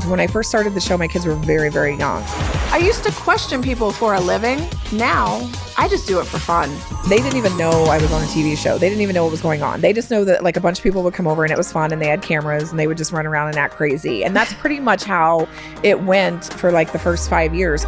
When I first started the show, my kids were very, very young. I used to question people for a living. Now, I just do it for fun. They didn't even know I was on a TV show. They didn't even know what was going on. They just know that like a bunch of people would come over and it was fun and they had cameras and they would just run around and act crazy. And that's pretty much how it went for like the first 5 years.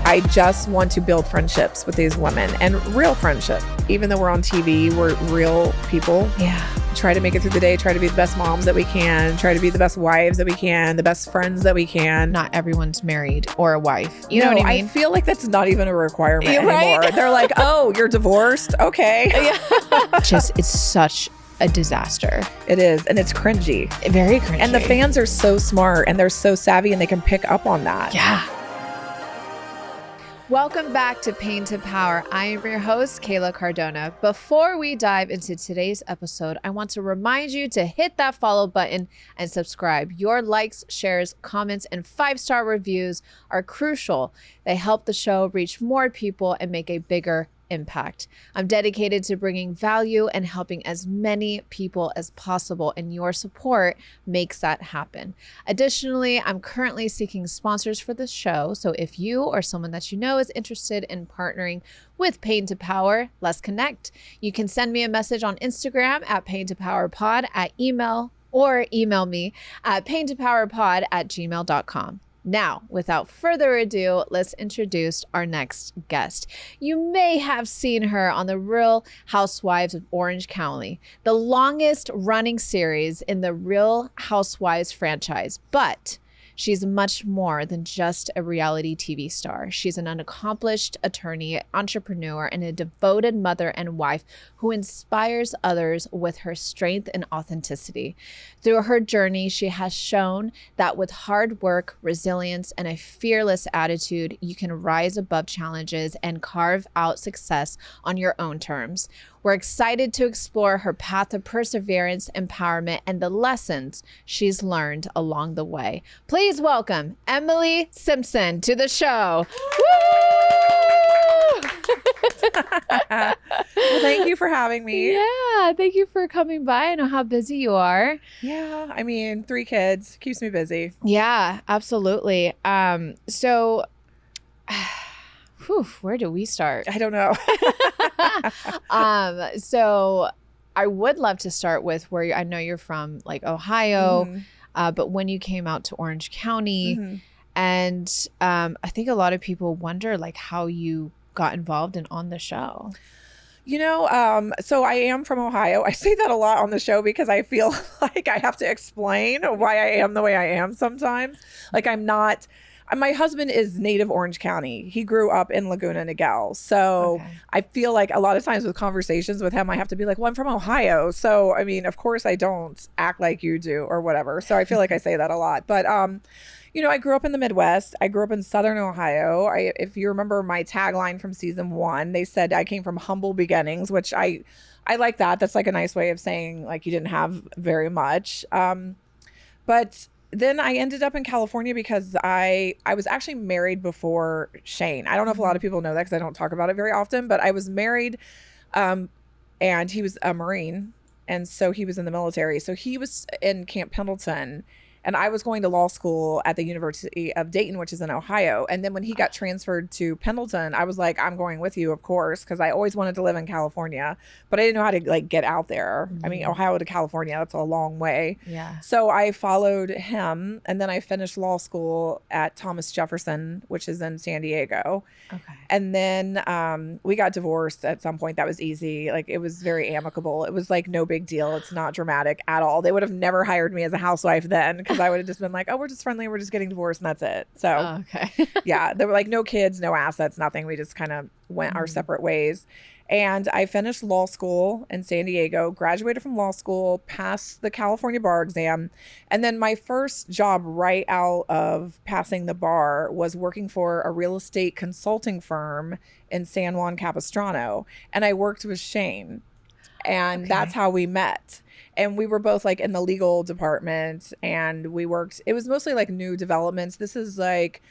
I just want to build friendships with these women and real friendship. Even though we're on TV, we're real people. Yeah. Try to make it through the day, try to be the best moms that we can, try to be the best wives that we can, the best friends that we can. Not everyone's married or a wife. You know what I mean? I feel like that's not even a requirement anymore. Right? They're like, oh, you're divorced? Okay. Yeah. It's such a disaster. It is. And it's cringy. Very cringy. And the fans are so smart and they're so savvy and they can pick up on that. Yeah. Welcome back to Pain to Power. I am your host, Kayla Cardona. Before we dive into today's episode, I want to remind you to hit that follow button and subscribe. Your likes, shares, comments, and 5-star reviews are crucial. They help the show reach more people and make a bigger impact. I'm dedicated to bringing value and helping as many people as possible, and your support makes that happen. Additionally, I'm currently seeking sponsors for the show, so if you or someone that you know is interested in partnering with Pain to Power, let's connect. You can send me a message on Instagram at paintopowerpod at email, or email me at paintopowerpod@gmail.com. Now, without further ado, let's introduce our next guest. You may have seen her on the Real Housewives of Orange County, the longest running series in the Real Housewives franchise, but she's much more than just a reality TV star. She's an accomplished attorney, entrepreneur, and a devoted mother and wife who inspires others with her strength and authenticity. Through her journey, she has shown that with hard work, resilience, and a fearless attitude, you can rise above challenges and carve out success on your own terms. We're excited to explore her path of perseverance, empowerment, and the lessons she's learned along the way. Please welcome Emily Simpson to the show. Well, thank you for having me. Yeah, thank you for coming by. I know how busy you are. Yeah, I mean, 3 kids keeps me busy. Yeah, absolutely. So where do we start? I don't know. So I would love to start with where I know you're from, like Ohio, but when you came out to Orange County, and I think a lot of people wonder like how you got involved and on the show. You know, so I am from Ohio. I say that a lot on the show because I feel like I have to explain why I am the way I am sometimes. Like I'm not. My husband is native Orange County. He grew up in Laguna Niguel. So I feel like a lot of times with conversations with him, I have to be like, well, I'm from Ohio. So, I mean, of course I don't act like you do or whatever. So I feel like I say that a lot. But, you know, I grew up in the Midwest. I grew up in Southern Ohio. If you remember my tagline from season 1, they said I came from humble beginnings, which I like that. That's like a nice way of saying like you didn't have very much. But then I ended up in California because I was actually married before Shane. I don't know if a lot of people know that because I don't talk about it very often, but I was married and he was a Marine. And so he was in the military. So he was in Camp Pendleton. And I was going to law school at the University of Dayton, which is in Ohio. And then when he got transferred to Pendleton, I was like, I'm going with you, of course, because I always wanted to live in California, but I didn't know how to like get out there. I mean, Ohio to California, that's a long way. Yeah. So I followed him, and then I finished law school at Thomas Jefferson, which is in San Diego. Okay. And then we got divorced at some point. That was easy. Like it was very amicable. It was like no big deal. It's not dramatic at all. They would have never hired me as a housewife then because I would have just been like, oh, we're just friendly. We're just getting divorced and that's it. So yeah, there were like no kids, no assets, nothing. We just kind of went our separate ways. And I finished law school in San Diego, graduated from law school, passed the California bar exam. And then my first job right out of passing the bar was working for a real estate consulting firm in San Juan Capistrano. And I worked with Shane. And that's how we met. And we were both like in the legal department and we worked, it was mostly like new developments. This is like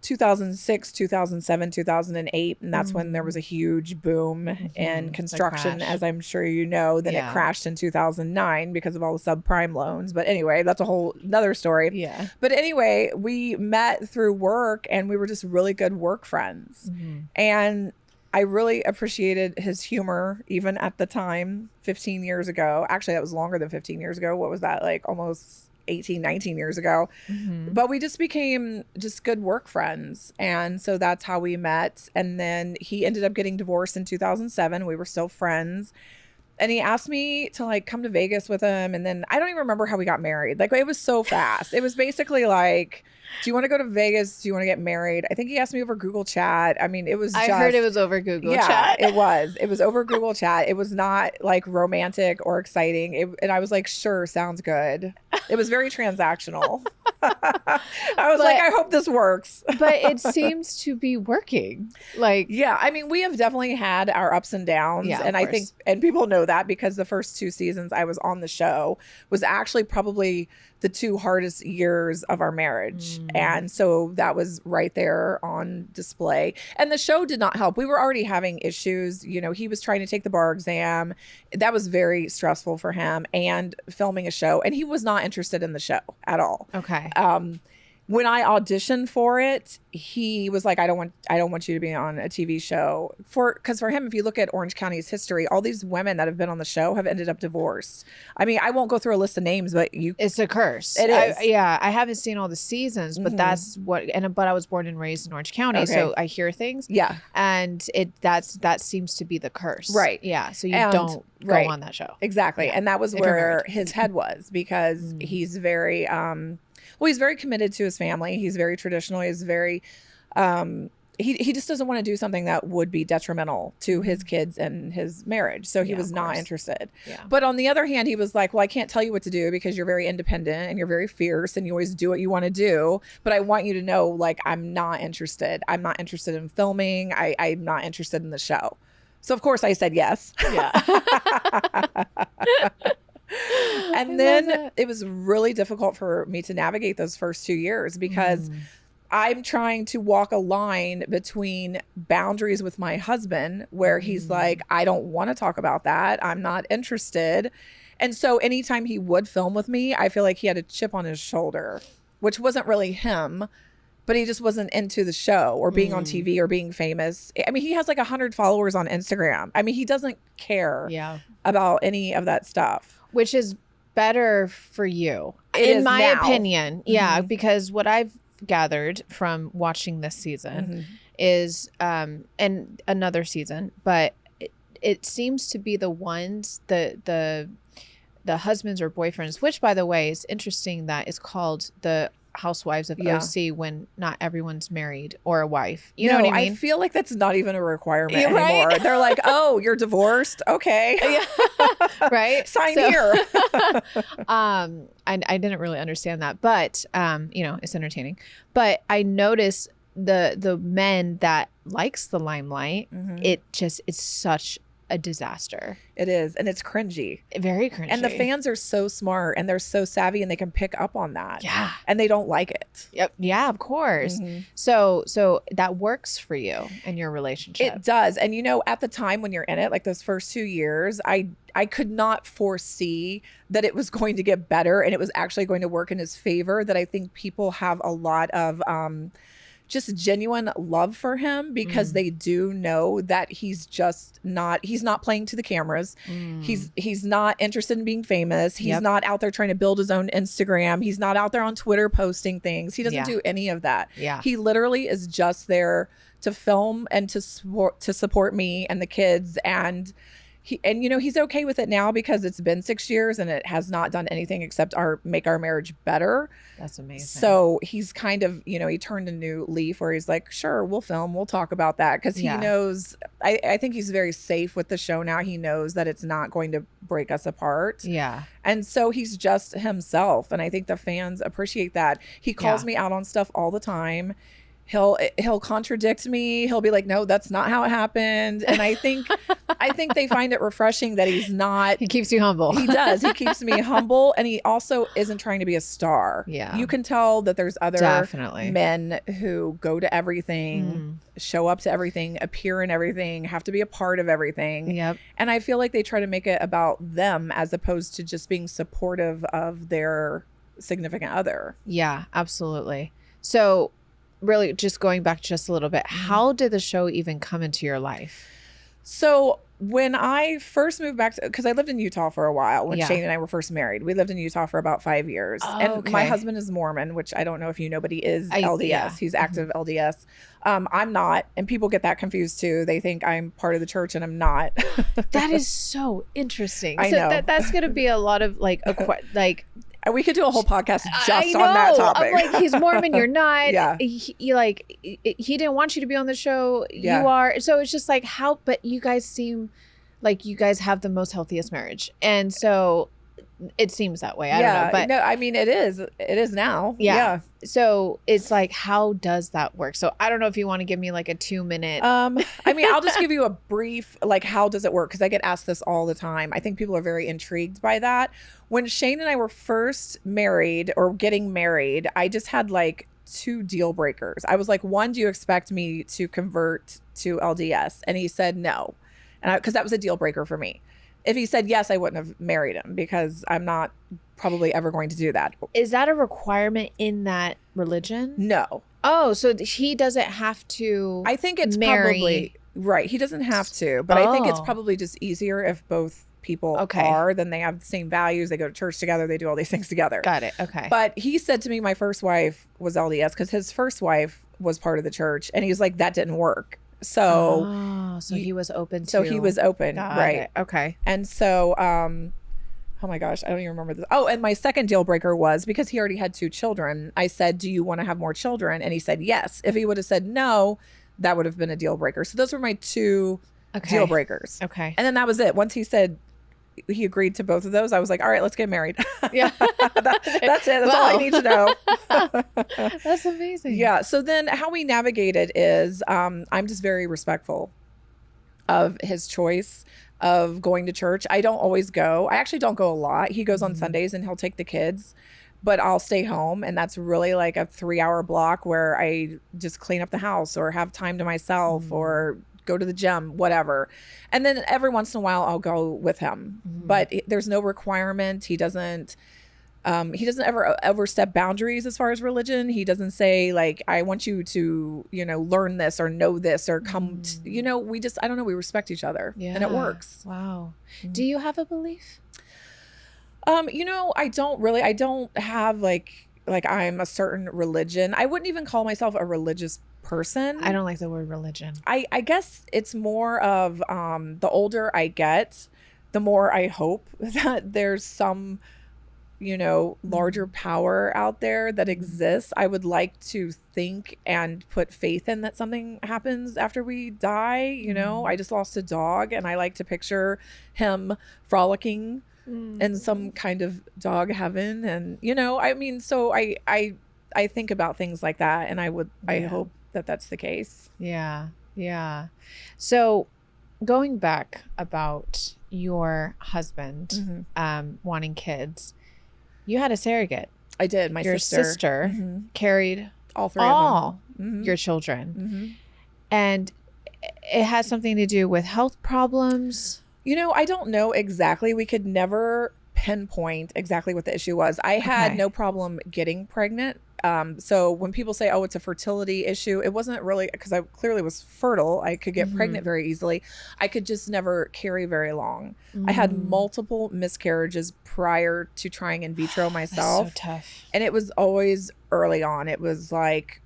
2006, 2007, 2008, and that's when there was a huge boom in construction, as I'm sure you know. Then it crashed in 2009 because of all the subprime loans. But anyway, that's a whole another story. Yeah. But anyway, we met through work, and we were just really good work friends. And I really appreciated his humor, even at the time, 15 years ago. Actually, that was longer than 15 years ago. What was that, like almost 18, 19 years ago. But we just became just good work friends. And so that's how we met. And then he ended up getting divorced in 2007. We were still friends. And he asked me to like come to Vegas with him. And then I don't even remember how we got married. Like it was so fast. It was basically like, do you want to go to Vegas? Do you want to get married? I think he asked me over Google Chat. I mean, it was I heard it was over Google Chat. Yeah, it was. It was over Google Chat. It was not like romantic or exciting. And I was like, sure, sounds good. It was very transactional. I was like, I hope this works. But it seems to be working. Like, yeah, I mean, we have definitely had our ups and downs. Yeah, and I think, and people know that because the first 2 seasons I was on the show was actually probably the 2 hardest years of our marriage. And so that was right there on display. And the show did not help. We were already having issues. You know, he was trying to take the bar exam. That was very stressful for him, and filming a show. And he was not interested in the show at all. Okay. When I auditioned for it, he was like, I don't want you to be on a TV show. Because for him, if you look at Orange County's history, all these women that have been on the show have ended up divorced. I mean, I won't go through a list of names, but it's a curse. It is. I haven't seen all the seasons, but that's what, but I was born and raised in Orange County, so I hear things. Yeah. And that seems to be the curse. Right. Yeah. So you don't go on that show. Exactly. Yeah. And that was where his head was, because he's very, well, he's very committed to his family. He's very traditional. He's very, he just doesn't want to do something that would be detrimental to his kids and his marriage. So he was not interested. Yeah. But on the other hand, he was like, well, I can't tell you what to do because you're very independent and you're very fierce and you always do what you want to do. But I want you to know, like, I'm not interested. I'm not interested in filming. I'm not interested in the show. So of course I said yes. Yeah. And then it was really difficult for me to navigate those first 2 years because I'm trying to walk a line between boundaries with my husband where he's like, I don't want to talk about that. I'm not interested. And so anytime he would film with me, I feel like he had a chip on his shoulder, which wasn't really him, but he just wasn't into the show or being on TV or being famous. I mean, he has like 100 followers on Instagram. I mean, he doesn't care about any of that stuff. Which is better for you, in my opinion. Yeah, because what I've gathered from watching this season is, and another season, but it seems to be the ones, the husbands or boyfriends, which, by the way, is interesting that it's called the Housewives of OC when not everyone's married or a wife. You know what I mean? I feel like that's not even a requirement anymore. They're like, oh, you're divorced? Okay. Right? Sign here. I didn't really understand that, but it's entertaining. But I notice the men that likes the limelight, it's such a disaster. It is. And it's cringy. Very cringy. And the fans are so smart and they're so savvy and they can pick up on that. Yeah. And they don't like it. Yep. Yeah, of course. So that works for you in your relationship. It does. And at the time when you're in it, like those first 2 years, I could not foresee that it was going to get better and it was actually going to work in his favor. That I think people have a lot of just genuine love for him because they do know that he's not playing to the cameras. He's not interested in being famous. He's not out there trying to build his own Instagram. He's not out there on Twitter posting things. He doesn't do any of that. Yeah. He literally is just there to film and to support me and the kids. And he's okay with it now because it's been 6 years and it has not done anything except make our marriage better. That's amazing. So he's kind of, he turned a new leaf where he's like, sure, we'll film, we'll talk about that. Because he knows, I think he's very safe with the show now. He knows that it's not going to break us apart. Yeah. And so he's just himself. And I think the fans appreciate that. He calls me out on stuff all the time. he'll contradict me. He'll be like, no, that's not how it happened. And I think they find it refreshing that he's not. He keeps you humble. He does. He keeps me humble, and he also isn't trying to be a star. Yeah. You can tell that there's other Definitely. men who go to everything, show up to everything, appear in everything, have to be a part of everything. Yep. And I feel like they try to make it about them as opposed to just being supportive of their significant other. Yeah, absolutely. So really just going back just a little bit, how did the show even come into your life? So when I first moved back, because I lived in Utah for a while when Yeah. Shane and I were first married. We lived in Utah for about 5 years. Oh, and okay. my husband is Mormon, which I don't know if you know, but he is LDS. Yeah. He's active LDS. I'm not. And people get that confused too. They think I'm part of the church and I'm not. That is so interesting. I So know. That's going to be a lot of like, We could do a whole podcast I just know. on that topic. I'm like, he's Mormon, you're not. Yeah. He didn't want you to be on the show. Yeah. You are. So it's just like but you guys seem like you guys have the most healthiest marriage. And so it seems that way. I don't know. But no, I mean, it is now. Yeah. So it's like, how does that work? So I don't know if you want to give me like a 2-minute. I mean, I'll just give you a brief, like, how does it work? Because I get asked this all the time. I think people are very intrigued by that. When Shane and I were first married or getting married, I just had like 2 deal breakers. I was like, 1, do you expect me to convert to LDS? And he said no. And because that was a deal breaker for me. If he said yes, I wouldn't have married him because I'm not probably ever going to do that. Is that a requirement in that religion? No. Oh, so he doesn't have to. I think it's marry. probably right. He doesn't have to, but I think it's Oh. probably just easier if both people Okay. are, then they have the same values. They go to church together. They do all these things together. Got it. Okay. But he said to me, my first wife was LDS because his first wife was part of the church. And he was like, that didn't work. So, so he was open to. so he was open. Got Right. it. Okay. And so, oh my gosh, I don't even remember this. Oh, and my second deal breaker was because he already had 2 children. I said, do you want to have more children? And he said, yes. If he would have said no, that would have been a deal breaker. So those were my 2 deal breakers. Okay. And then that was it. Once he said he agreed to both of those, I was like, all right, let's get married. Yeah. That's it. That's all I need to know. That's amazing. Yeah. So then how we navigated is I'm just very respectful of his choice of going to church. I don't always go. I actually don't go a lot. He goes on Sundays and he'll take the kids, but I'll stay home. And that's really like a 3-hour block where I just clean up the house or have time to myself or go to the gym, whatever. And then every once in a while I'll go with him, but there's no requirement. He doesn't ever overstep boundaries as far as religion. He doesn't say like, I want you to, learn this or know this or come, we just, I don't know. We respect each other and it works. Wow. Do you have a belief? I don't have like I'm a certain religion. I wouldn't even call myself a religious person. I don't like the word religion. I guess it's more of the older I get, the more I hope that there's some, larger power out there that exists. I would like to think and put faith in that something happens after we die. I just lost a dog and I like to picture him frolicking in some kind of dog heaven. And, so I think about things like that and I hope that that's the case. Yeah. Yeah. So going back about your husband wanting kids, you had a surrogate. I did. Your sister carried all 3 of them. your children. And it has something to do with health problems. I don't know exactly. We could never pinpoint exactly what the issue was. I had no problem getting pregnant. So when people say, oh, it's a fertility issue, it wasn't really because I clearly was fertile. I could get pregnant very easily. I could just never carry very long. I had multiple miscarriages prior to trying in vitro myself. That's so tough. And it was always early on. It was like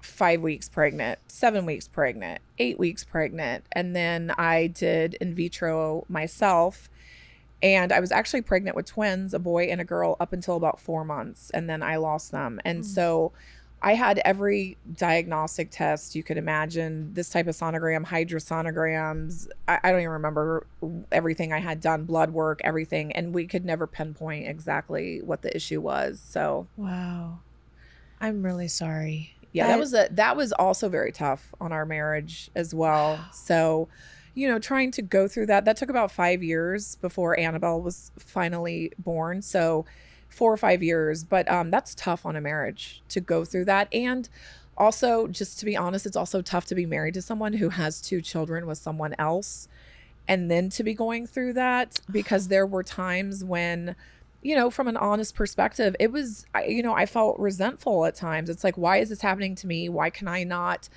5 weeks pregnant, 7 weeks pregnant, 8 weeks pregnant. And then I did in vitro myself. And I was actually pregnant with twins, a boy and a girl, up until about 4 months. And then I lost them. And so I had every diagnostic test you could imagine, this type of sonogram, hydrosonograms. I don't even remember everything I had done, blood work, everything. And we could never pinpoint exactly what the issue was. So. Wow. I'm really sorry. Yeah, that was also very tough on our marriage as well. So, trying to go through that took about 5 years before Annabelle was finally born. So 4 or 5 years, but that's tough on a marriage to go through that. And also, just to be honest, it's also tough to be married to someone who has 2 children with someone else and then to be going through that, because there were times when, from an honest perspective, it was, I felt resentful at times. It's like, why is this happening to me? Why can I not,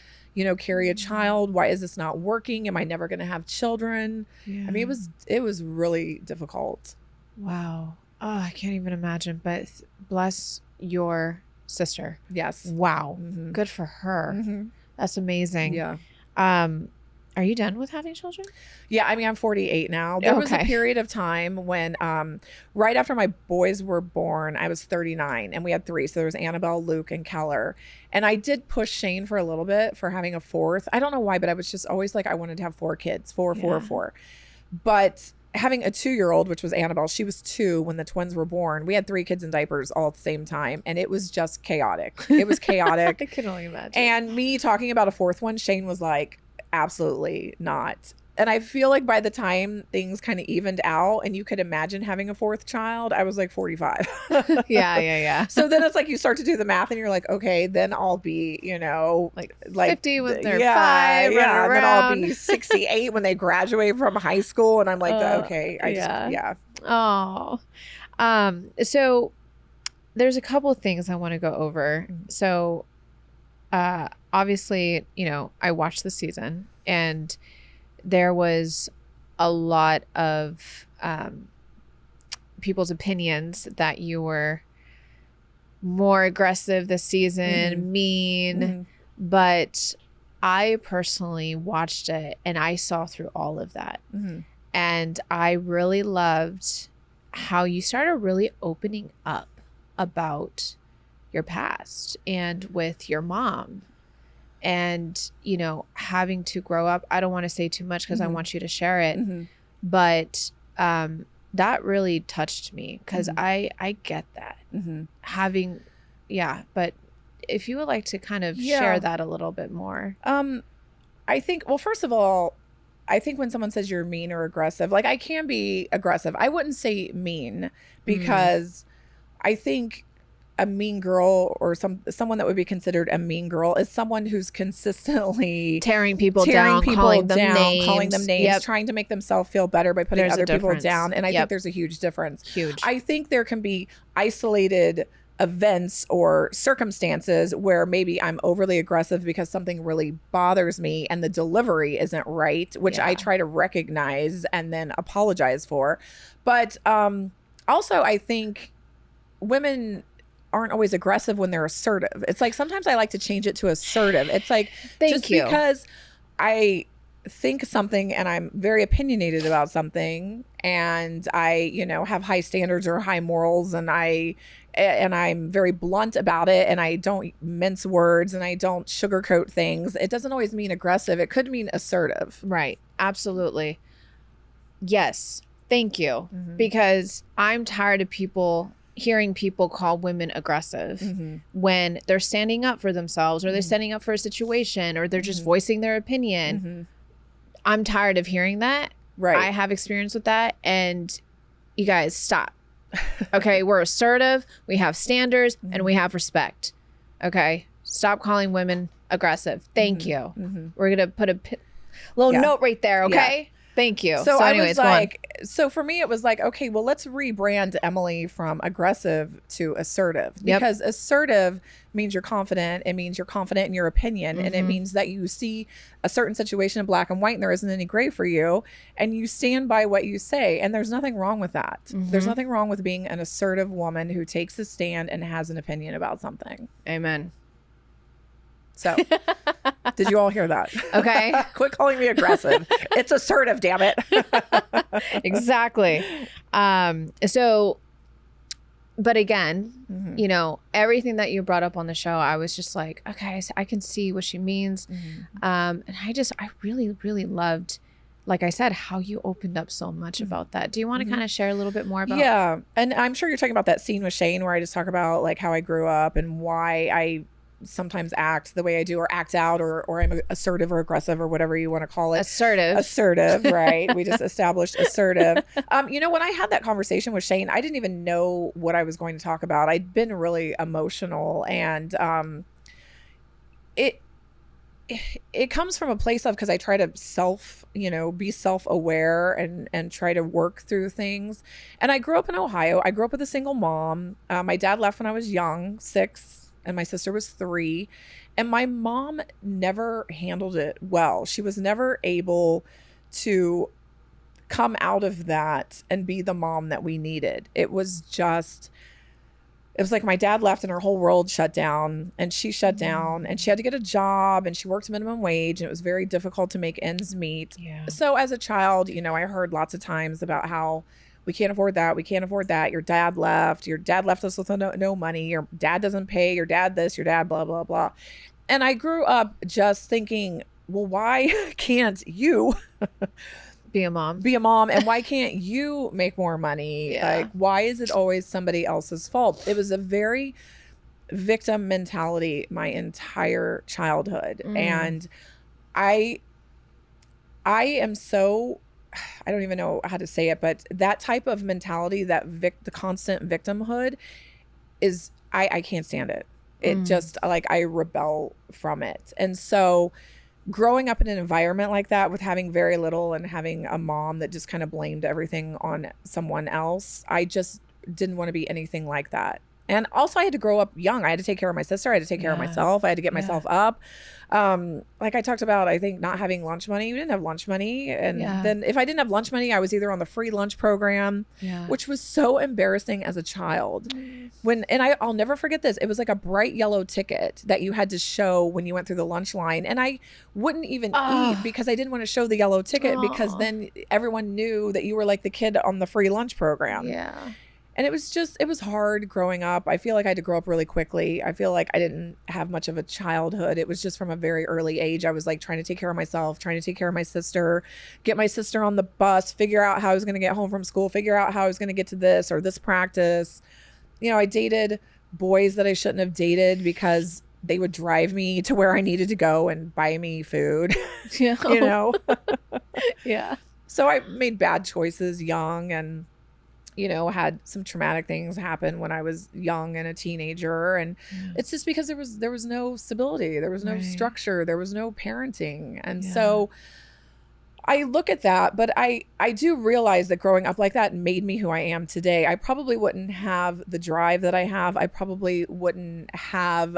carry a child? Why is this not working? Am I never going to have children? Yeah. I mean, it was really difficult. Wow. Oh, I can't even imagine, but bless your sister. Yes. Wow. Mm-hmm. Good for her. Mm-hmm. That's amazing. Yeah. Are you done with having children? Yeah, I mean, I'm 48 now. There was a period of time when, right after my boys were born, I was 39 and we had 3. So there was Annabelle, Luke, and Keller. And I did push Shane for a little bit for having a 4th. I don't know why, but I was just always like, I wanted to have 4 kids, 4. But having a 2-year-old, which was Annabelle, she was 2 when the twins were born. We had 3 kids in diapers all at the same time. And it was just chaotic. It was chaotic. I can only imagine. And me talking about a 4th one, Shane was like, absolutely not. And I feel like by the time things kind of evened out and you could imagine having a 4th child, I was like 45. Yeah. So then it's like you start to do the math and you're like, okay, then I'll be, like 50 when they're 5. Yeah. And then I'll around. be 68 when they graduate from high school. And I'm like, okay, Oh. So there's a couple of things I want to go over. So obviously, I watched the season and there was a lot of people's opinions that you were more aggressive this season, mean, but I personally watched it and I saw through all of that. And I really loved how you started really opening up about your past and with your mom and, having to grow up. I don't want to say too much because I want you to share it, but that really touched me because I get that but if you would like to kind of share that a little bit more. I think, well, first of all, I think when someone says you're mean or aggressive, like I can be aggressive. I wouldn't say mean because I think a mean girl or someone that would be considered a mean girl is someone who's consistently tearing people down, calling them names, trying to make themselves feel better by putting other people down. And I think there's a huge difference. I think there can be isolated events or circumstances where maybe I'm overly aggressive because something really bothers me and the delivery isn't right, which I try to recognize and then apologize for. But also I think women aren't always aggressive when they're assertive. It's like sometimes I like to change it to assertive. It's like because I think something and I'm very opinionated about something and I, have high standards or high morals and I'm very blunt about it and I don't mince words and I don't sugarcoat things. It doesn't always mean aggressive. It could mean assertive. Right. Absolutely. Yes. Thank you. Because I'm tired of hearing people call women aggressive when they're standing up for themselves or they're standing up for a situation or they're just voicing their opinion. I'm tired of hearing that. Right. I have experience with that. And you guys stop. Okay. We're assertive. We have standards and we have respect. Okay. Stop calling women aggressive. Thank you. We're going to put a little note right there. Okay. Yeah. Thank you. So anyways, I was like, so for me, it was like, okay, well, let's rebrand Emily from aggressive to assertive because assertive means you're confident. It means you're confident in your opinion. And it means that you see a certain situation in black and white and there isn't any gray for you. And you stand by what you say. And there's nothing wrong with that. There's nothing wrong with being an assertive woman who takes a stand and has an opinion about something. Amen. So did you all hear that? Okay. Quit calling me aggressive. It's assertive, damn it. Exactly. So, but again, everything that you brought up on the show, I was just like, okay, so I can see what she means. And I really, really loved, like I said, how you opened up so much about that. Do you want to kind of share a little bit more about? Yeah. And I'm sure you're talking about that scene with Shane where I just talk about like how I grew up and why I sometimes act the way I do, or act out, or I'm assertive or aggressive or whatever you want to call it. Assertive, right? We just established assertive. When I had that conversation with Shane, I didn't even know what I was going to talk about. I'd been really emotional, and it comes from a place of, because I try to be self-aware and try to work through things. And I grew up in Ohio. I grew up with a single mom. My dad left when I was young, 6, and my sister was 3. And my mom never handled it well. She was never able to come out of that and be the mom that we needed. It was like my dad left and her whole world shut down, and she shut down, and she had to get a job, and she worked minimum wage, and it was very difficult to make ends meet. Yeah. So as a child, I heard lots of times about how we can't afford that. We can't afford that. Your dad left us with no money. Your dad doesn't pay. Your dad this, your dad blah, blah, blah. And I grew up just thinking, well, why can't you be a mom? And why can't you make more money? Yeah. Like, why is it always somebody else's fault? It was a very victim mentality my entire childhood. And I am so, I don't even know how to say it, but that type of mentality, the constant victimhood is, I can't stand it. It just, like, I rebel from it. And so growing up in an environment like that, with having very little and having a mom that just kind of blamed everything on someone else, I just didn't want to be anything like that. And also I had to grow up young. I had to take care of my sister. I had to take care of myself. I had to get myself up. Like I talked about, I think not having lunch money. We didn't have lunch money. And then if I didn't have lunch money, I was either on the free lunch program, which was so embarrassing as a child. I'll never forget this. It was like a bright yellow ticket that you had to show when you went through the lunch line. And I wouldn't even eat because I didn't want to show the yellow ticket, because then everyone knew that you were like the kid on the free lunch program. Yeah. And it was hard growing up. I feel like I had to grow up really quickly. I feel like I didn't have much of a childhood. It was just from a very early age. I was like trying to take care of myself, trying to take care of my sister, get my sister on the bus, figure out how I was going to get home from school, figure out how I was going to get to this or this practice. I dated boys that I shouldn't have dated because they would drive me to where I needed to go and buy me food. Yeah. Yeah. So I made bad choices young, and had some traumatic things happen when I was young and a teenager. And it's just because there was no stability. There was no structure. There was no parenting. And so I look at that, but I do realize that growing up like that made me who I am today. I probably wouldn't have the drive that I have. I probably wouldn't have,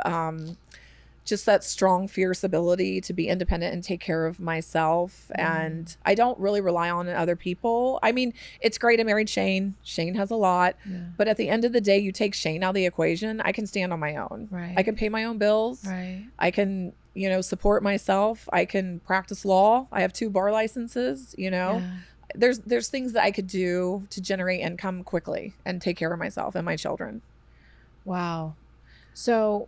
just that strong, fierce ability to be independent and take care of myself. And I don't really rely on other people. I mean, it's great I married Shane. Shane has a lot. But at the end of the day, you take Shane out of the equation, I can stand on my own. Right. I can pay my own bills. Right. I can, support myself. I can practice law. I have 2 bar licenses, There's things that I could do to generate income quickly and take care of myself and my children. Wow. So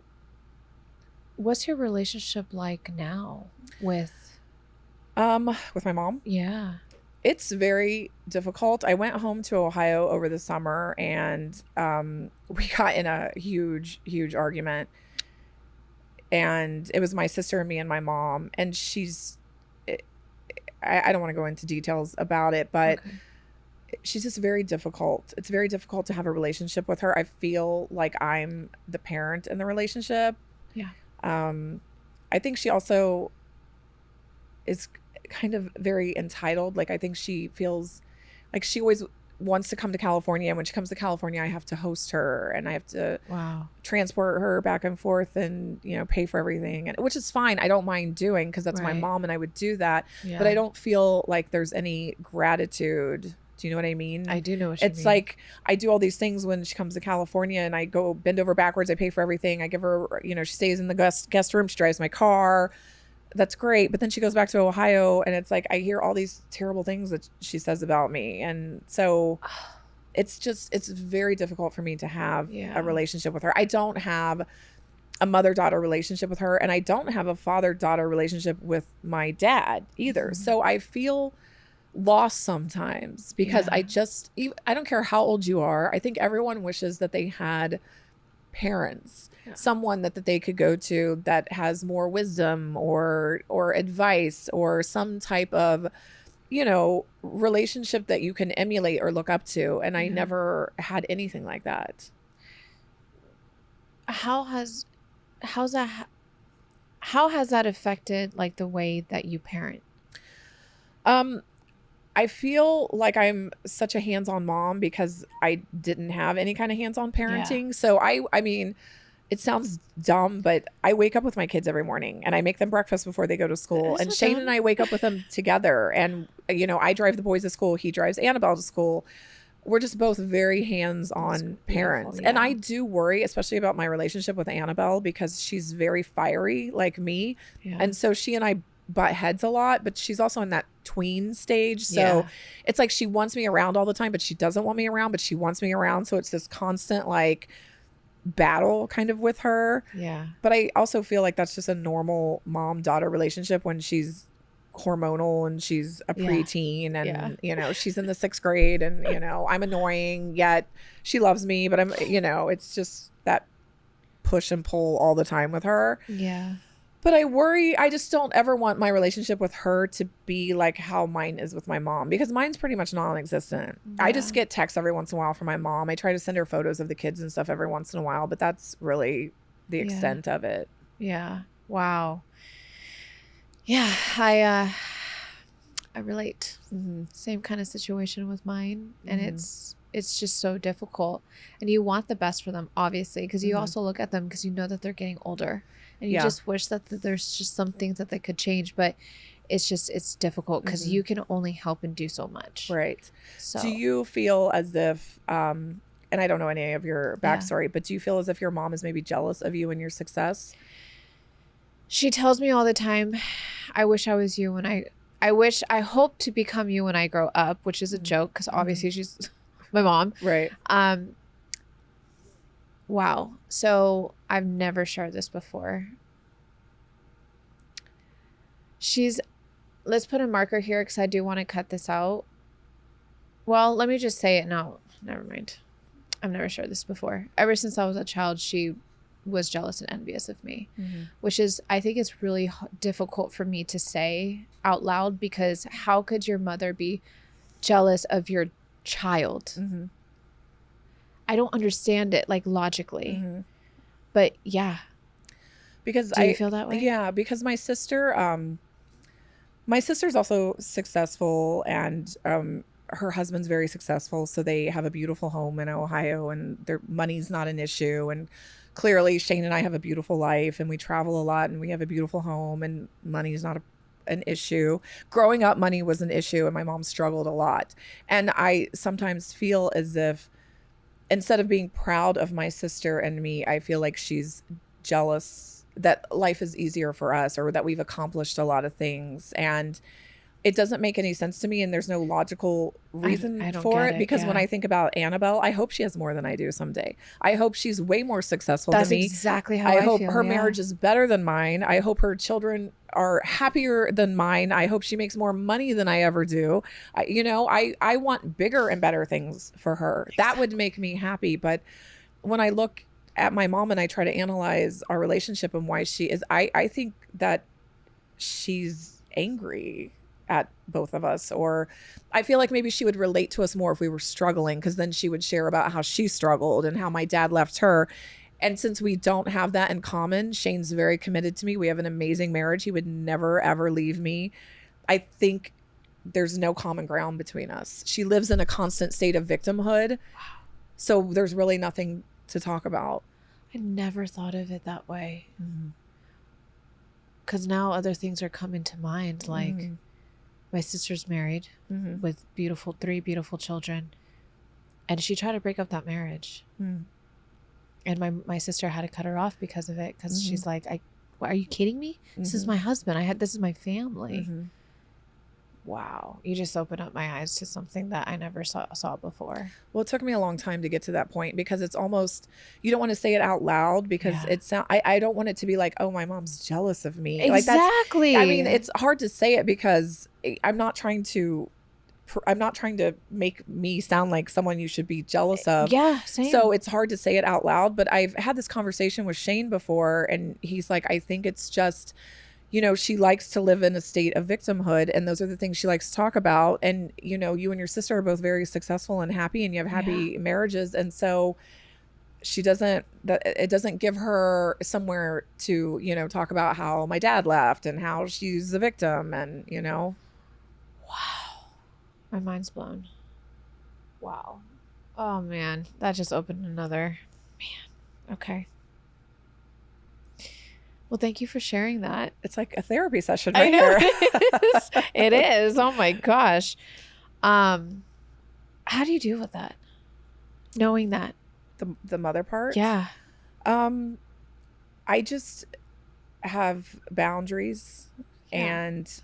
what's your relationship like now with my mom? Yeah. It's very difficult. I went home to Ohio over the summer, and we got in a huge, huge argument. And it was my sister and me and my mom. And I don't want to go into details about it, but she's just very difficult. It's very difficult to have a relationship with her. I feel like I'm the parent in the relationship. Yeah. I think she also is kind of very entitled. Like, I think she feels like she always wants to come to California. And when she comes to California, I have to host her, and I have to transport her back and forth and, pay for everything, and which is fine. I don't mind doing, because that's my mom and I would do that. Yeah. But I don't feel like there's any gratitude. Do you know what I mean? I do know what you mean. It's like I do all these things when she comes to California, and I go bend over backwards. I pay for everything. I give her, she stays in the guest room. She drives my car. That's great. But then she goes back to Ohio, and it's like I hear all these terrible things that she says about me. And so it's very difficult for me to have a relationship with her. I don't have a mother-daughter relationship with her, and I don't have a father-daughter relationship with my dad either. Mm-hmm. So I feel lost sometimes, because I don't care how old you are. I think everyone wishes that they had parents, someone that they could go to that has more wisdom or advice or some type of, you know, relationship that you can emulate or look up to. And I never had anything like that. How has that affected like the way that you parent? I feel like I'm such a hands-on mom because I didn't have any kind of hands-on parenting. Yeah. So I mean, it sounds dumb, but I wake up with my kids every morning and I make them breakfast before they go to school. And Shane and I wake up with them together. And, you know, I drive the boys to school. He drives Annabelle to school. We're just both very hands-on parents. Yeah. And I do worry, especially about my relationship with Annabelle, because she's very fiery like me. Yeah. And so she and I butt heads a lot, but she's also in that tween stage. So it's like she wants me around all the time, but she doesn't want me around, but she wants me around. So it's this constant like battle kind of with her. Yeah. But I also feel like that's just a normal mom-daughter relationship when she's hormonal and she's a preteen and you know, she's in the 6th grade and, you know, I'm annoying, yet she loves me, but I'm, you know, it's just that push and pull all the time with her. Yeah. But I worry, I just don't ever want my relationship with her to be like how mine is with my mom, because mine's pretty much non-existent. Yeah. I just get texts every once in a while from my mom. I try to send her photos of the kids and stuff every once in a while, but that's really the extent of it. Yeah. Wow. Yeah. I relate. Same kind of situation with mine. And it's just so difficult. And you want the best for them, obviously, because you also look at them because you know that they're getting older. And you just wish that there's just some things that they could change. But it's difficult because you can only help and do so much. Right. So do you feel as if, and I don't know any of your backstory, but do you feel as if your mom is maybe jealous of you and your success? She tells me all the time, I wish I was you when I hope to become you when I grow up, which is a joke because obviously she's my mom. Right. Wow. So I've never shared this before. Let's put a marker here because I do want to cut this out. Well, let me just say it now. Never mind. I've never shared this before. Ever since I was a child, she was jealous and envious of me, which is, I think it's really difficult for me to say out loud, because how could your mother be jealous of your child? I don't understand it like logically, but yeah. Because do you feel that way? Yeah, because my sister's also successful, and her husband's very successful. So they have a beautiful home in Ohio, and their money's not an issue. And clearly Shane and I have a beautiful life, and we travel a lot, and we have a beautiful home, and money's not an issue. Growing up, money was an issue, and my mom struggled a lot. And I sometimes feel as if, instead of being proud of my sister and me, I feel like she's jealous that life is easier for us, or that we've accomplished a lot of things. And it doesn't make any sense to me, and there's no logical reason for it. Because when I think about Annabelle, I hope she has more than I do someday. I hope she's way more successful than me. That's exactly how I feel. I hope her marriage is better than mine. I hope her children are happier than mine. I hope she makes more money than I ever do. I want bigger and better things for her. Exactly. That would make me happy. But when I look at my mom and I try to analyze our relationship and why she is, I think that she's angry at both of us, or I feel like maybe she would relate to us more if we were struggling, because then she would share about how she struggled and how my dad left her. And since we don't have that in common, Shane's very committed to me. We have an amazing marriage. He would never, ever leave me. I think there's no common ground between us. She lives in a constant state of victimhood. Wow. So there's really nothing to talk about. I never thought of it that way. Because now other things are coming to mind, like my sister's married with 3 beautiful children, and she tried to break up that marriage. And my sister had to cut her off because of it, because she's like, are you kidding me? This is my husband. This is my family. Wow. You just opened up my eyes to something that I never saw before. Well, it took me a long time to get to that point, because it's almost, you don't want to say it out loud, because I don't want it to be like, oh, my mom's jealous of me. Exactly. Like it's hard to say it, because I'm not trying to I'm not trying to make me sound like someone you should be jealous of. Yeah, same. So it's hard to say it out loud, but I've had this conversation with Shane before, and he's like, I think it's just, she likes to live in a state of victimhood, and those are the things she likes to talk about. And, you and your sister are both very successful and happy, and you have happy marriages. And so it doesn't give her somewhere to, talk about how my dad left and how she's the victim and, Wow. My mind's blown. Wow. Oh, man. That just opened another. Man. Okay. Well, thank you for sharing that. It's like a therapy session I right know here. it is. It is. Oh, my gosh. How do you deal with that? Knowing that. The mother part? Yeah. I just have boundaries. Yeah. And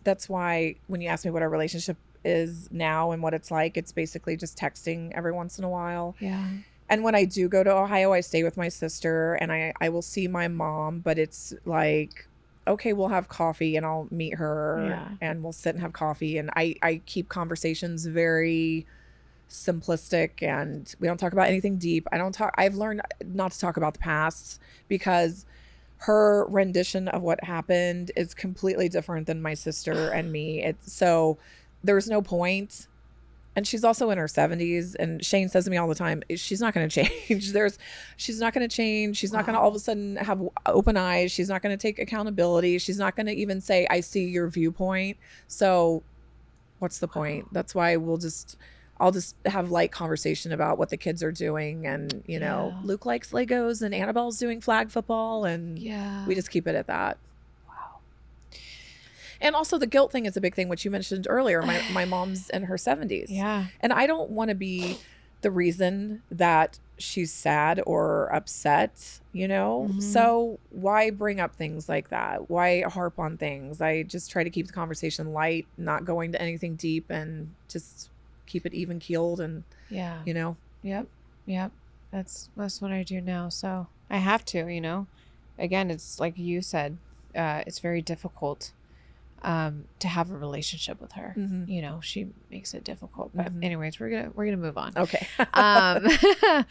that's why when you ask me what our relationship is now and what it's like, it's basically just texting every once in a while. Yeah. And when I do go to Ohio, I stay with my sister and I will see my mom, but it's like, okay, we'll have coffee and I'll meet her and we'll sit and have coffee. And I keep conversations very simplistic and we don't talk about anything deep. I've learned not to talk about the past because her rendition of what happened is completely different than my sister and me. So there's no point. And she's also in her 70s. And Shane says to me all the time, she's not going to change. She's not going to change. She's not going to all of a sudden have open eyes. She's not going to take accountability. She's not going to even say, I see your viewpoint. So what's the point? That's why I'll just have light conversation about what the kids are doing. And, Luke likes Legos and Annabelle's doing flag football. And we just keep it at that. Wow. And also the guilt thing is a big thing, which you mentioned earlier. My mom's in her 70s. Yeah. And I don't want to be the reason that she's sad or upset, Mm-hmm. So why bring up things like that? Why harp on things? I just try to keep the conversation light, not going to anything deep, and just keep it even keeled. And Yep. That's what I do now. So I have to, again, it's like you said, it's very difficult to have a relationship with her. Mm-hmm. She makes it difficult. But anyways, we're gonna move on. Okay. I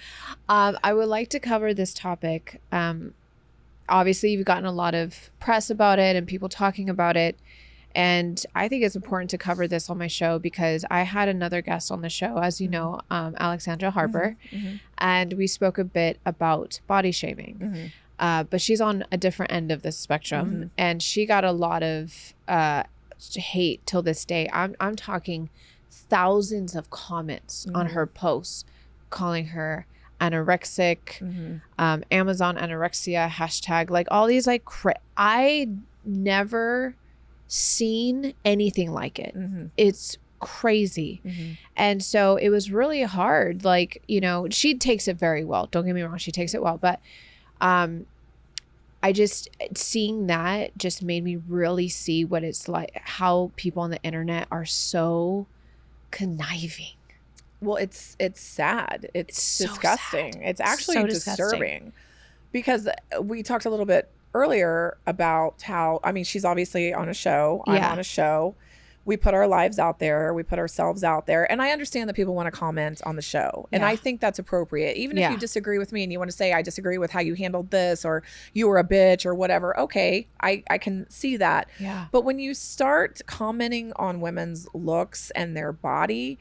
would like to cover this topic. Obviously, you've gotten a lot of press about it and people talking about it. And I think it's important to cover this on my show because I had another guest on the show, as you know, Alexandra Harper, and we spoke a bit about body shaming. But she's on a different end of the spectrum, and she got a lot of hate till this day. I'm talking thousands of comments on her posts, calling her anorexic, Amazon anorexia hashtag, like all these like I never seen anything like it. It's crazy. And so it was really hard. Like, she takes it very well. Don't get me wrong. She takes it well. But I just, seeing that just made me really see what it's like, how people on the internet are so conniving. Well, it's sad. It's so disgusting. sad. It's actually So disturbing because we talked a little bit earlier about how, she's obviously on a show. I'm on a show. We put our lives out there. We put ourselves out there. And I understand that people want to comment on the show. And I think that's appropriate. Even if you disagree with me and you want to say, I disagree with how you handled this, or you were a bitch or whatever. Okay. I can see that. Yeah. But when you start commenting on women's looks and their body,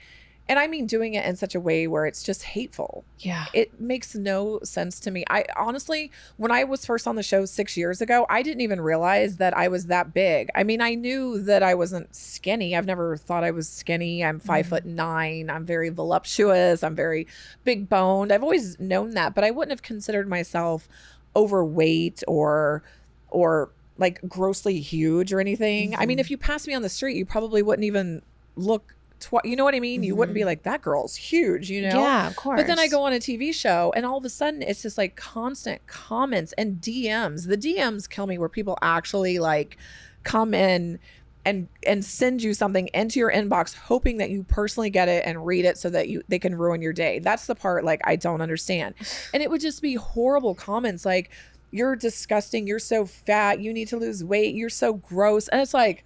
and I mean doing it in such a way where it's just hateful. Yeah. It makes no sense to me. I honestly, when I was first on the show 6 years ago, I didn't even realize that I was that big. I knew that I wasn't skinny. I've never thought I was skinny. I'm 5'9". I'm very voluptuous. I'm very big boned. I've always known that, but I wouldn't have considered myself overweight or like grossly huge or anything. If you passed me on the street, you probably wouldn't even look you know what I mean? You wouldn't be like, that girl's huge, Yeah, of course. But then I go on a TV show and all of a sudden it's just like constant comments and DMs. The DMs kill me, where people actually like come in and send you something into your inbox hoping that you personally get it and read it so that they can ruin your day. That's the part like I don't understand. And it would just be horrible comments like, you're disgusting, you're so fat, you need to lose weight, you're so gross. And it's like,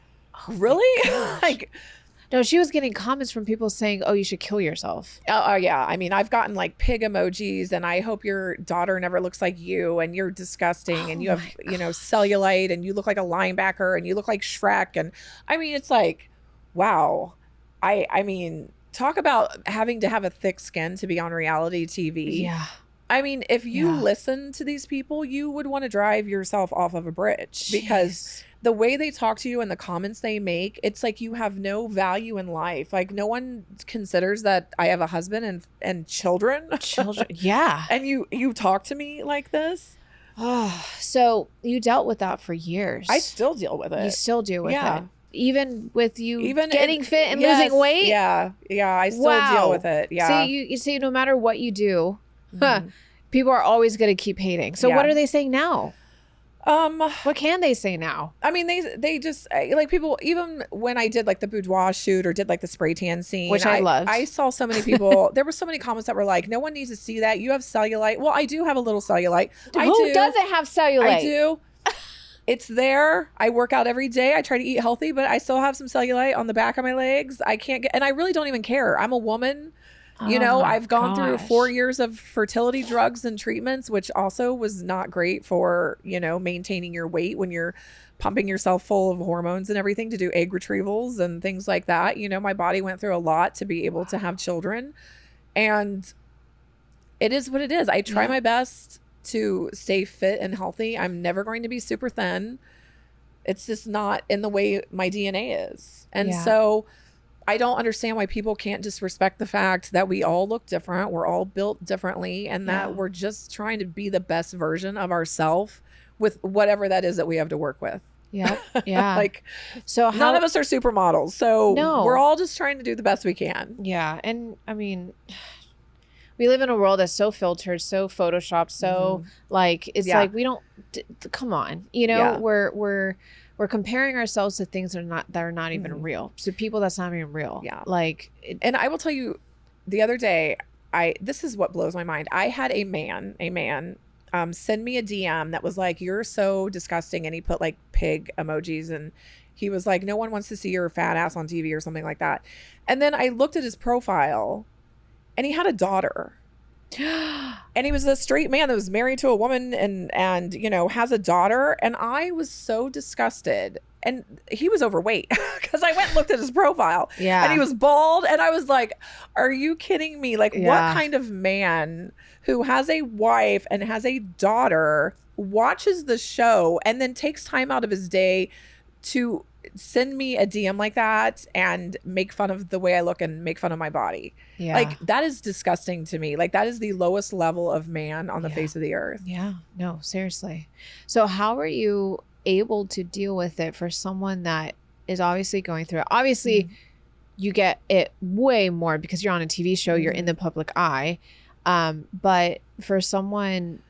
really? Like, No, she was getting comments from people saying, "Oh, you should kill yourself." Oh, yeah. I mean, I've gotten like pig emojis, and I hope your daughter never looks like you, and you're disgusting, and you have, cellulite, and you look like a linebacker, and you look like Shrek. And I mean, it's like, wow. I mean, talk about having to have a thick skin to be on reality TV. Yeah. I mean, if you listen to these people, you would want to drive yourself off of a bridge because the way they talk to you and the comments they make, it's like you have no value in life. Like no one considers that I have a husband and children. Yeah. And you talk to me like this. Oh, so you dealt with that for years. I still deal with it. You still deal with it. Even with you getting fit and yes, losing weight? Yeah. Yeah. I still deal with it. Yeah. So you see, no matter what you do, people are always going to keep hating. So what are they saying now? What can they say now? I mean, they just like people, even when I did like the boudoir shoot or did like the spray tan scene, which I loved. I saw so many people, there were so many comments that were like, no one needs to see that. You have cellulite. Well, I do have a little cellulite. Who doesn't have cellulite? I do. It's there. I work out every day. I try to eat healthy, but I still have some cellulite on the back of my legs. I can't get, and I really don't even care. I'm a woman. I've gone through 4 years of fertility drugs and treatments, which also was not great for, maintaining your weight when you're pumping yourself full of hormones and everything to do egg retrievals and things like that. My body went through a lot to be able to have children, and it is what it is. I try my best to stay fit and healthy. I'm never going to be super thin. It's just not in the way my DNA is. And so I don't understand why people can't just respect the fact that we all look different. We're all built differently, and that we're just trying to be the best version of ourselves with whatever that is that we have to work with. Yeah. Yeah. So none of us are supermodels. So we're all just trying to do the best we can. Yeah. And I mean, we live in a world that's so filtered, so photoshopped, so it's like we don't come on, we're comparing ourselves to things that are not even real. So people that's not even real. Yeah. And I will tell you, the other day, this is what blows my mind. I had a man send me a DM that was like, "You're so disgusting," and he put like pig emojis, and he was like, "No one wants to see your fat ass on TV," or something like that. And then I looked at his profile, and he had a daughter. And he was a straight man that was married to a woman and has a daughter. And I was so disgusted. And he was overweight because I went and looked at his profile. Yeah. And he was bald. And I was like, are you kidding me? Like, what kind of man who has a wife and has a daughter watches the show and then takes time out of his day to send me a DM like that and make fun of the way I look and make fun of my body? Yeah. Like, that is disgusting to me. Like, that is the lowest level of man on the face of the earth. Yeah. No, seriously. So how are you able to deal with it for someone that is obviously going through it? Obviously, you get it way more because you're on a TV show, you're in the public eye. But for someone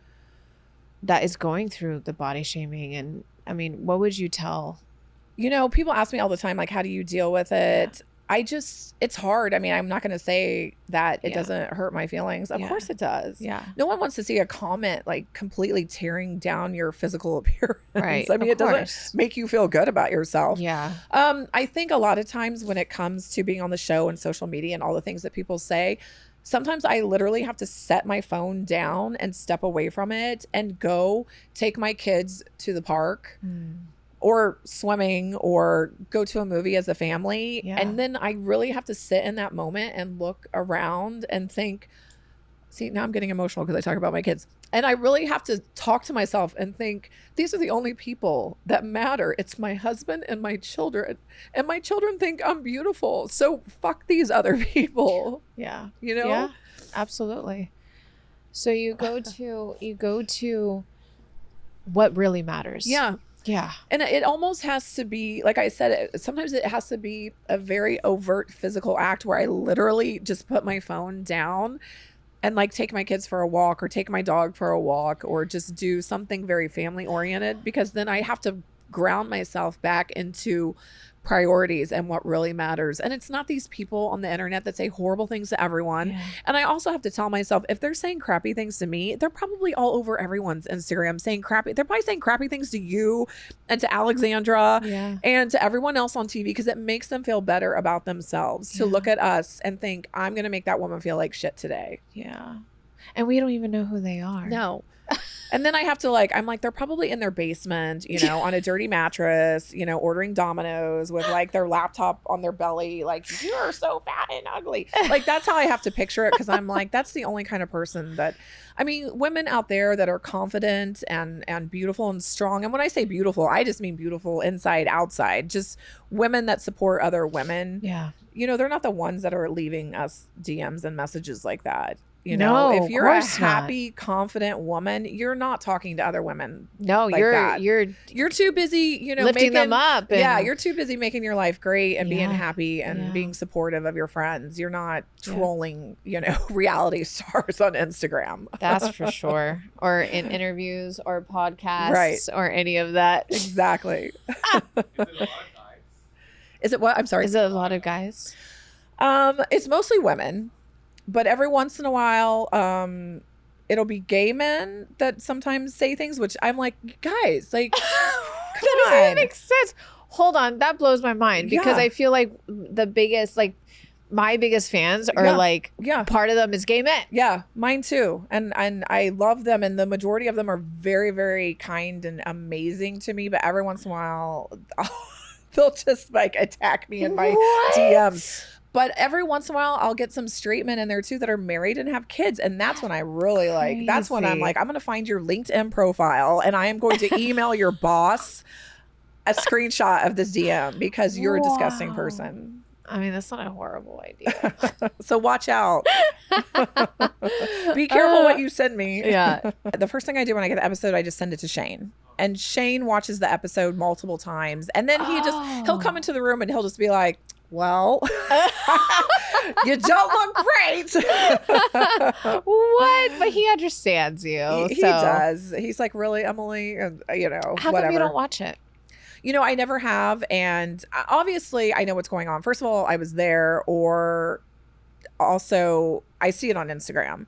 that is going through the body shaming, and I mean, what would you tell? People ask me all the time, like, how do you deal with it? It's hard. I mean, I'm not going to say that it doesn't hurt my feelings. Of course it does. Yeah. No one wants to see a comment like completely tearing down your physical appearance. Right. I mean, it doesn't make you feel good about yourself. Yeah. I think a lot of times when it comes to being on the show and social media and all the things that people say, sometimes I literally have to set my phone down and step away from it and go take my kids to the park. Or swimming, or go to a movie as a family. Yeah. And then I really have to sit in that moment and look around and think, see, now I'm getting emotional because I talk about my kids. And I really have to talk to myself and think, these are the only people that matter. It's my husband and my children. And my children think I'm beautiful. So fuck these other people. Yeah. Yeah, absolutely. So you go to what really matters. Yeah. Yeah. And it almost has to be, like I said, sometimes it has to be a very overt physical act where I literally just put my phone down and like take my kids for a walk or take my dog for a walk or just do something very family oriented, because then I have to ground myself back into priorities and what really matters. And it's not these people on the internet that say horrible things to everyone. Yeah. And I also have to tell myself, if they're saying crappy things to me, they're probably all over everyone's Instagram saying crappy. They're probably saying crappy things to you and to Alexandra and to everyone else on TV, because it makes them feel better about themselves to look at us and think, I'm going to make that woman feel like shit today. Yeah. And we don't even know who they are. No. And then I have to I'm like, they're probably in their basement, on a dirty mattress, ordering Domino's with like their laptop on their belly. Like, you're so fat and ugly. Like, that's how I have to picture it. Cause I'm like, that's the only kind of person that, I mean, women out there that are confident and beautiful and strong. And when I say beautiful, I just mean beautiful inside, outside, just women that support other women. Yeah. They're not the ones that are leaving us DMs and messages like that. No, if you're a of course happy, confident woman, you're not talking to other women. No, like that. You're too busy, lifting them up. Yeah, you're too busy making your life great and being happy and being supportive of your friends. You're not trolling, reality stars on Instagram. That's for sure. Or in interviews or podcasts or any of that. Exactly. Is it what? I'm sorry. Is it a lot of guys? It's mostly women. But every once in a while, it'll be gay men that sometimes say things, which I'm like, guys, like, come that on. doesn't even make sense. Hold on. That blows my mind because I feel like the biggest, my biggest fans are part of them is gay men. Yeah, mine too. And I love them. And the majority of them are very, very kind and amazing to me. But every once in a while, they'll just attack me in my DMs. But every once in a while, I'll get some straight men in there too that are married and have kids. And that's when I really that's when I'm like, I'm going to find your LinkedIn profile and I am going to email your boss a screenshot of this DM because you're a disgusting person. I mean, that's not a horrible idea. So watch out. Be careful what you send me. Yeah. The first thing I do when I get the episode, I just send it to Shane. And Shane watches the episode multiple times. And then he'll come into the room and he'll just be like, well, you don't look great. What? But he understands you. He does. He's like, really, Emily? And, How whatever. come you don't watch it? I never have. And obviously, I know what's going on. First of all, I was there, or also I see it on Instagram,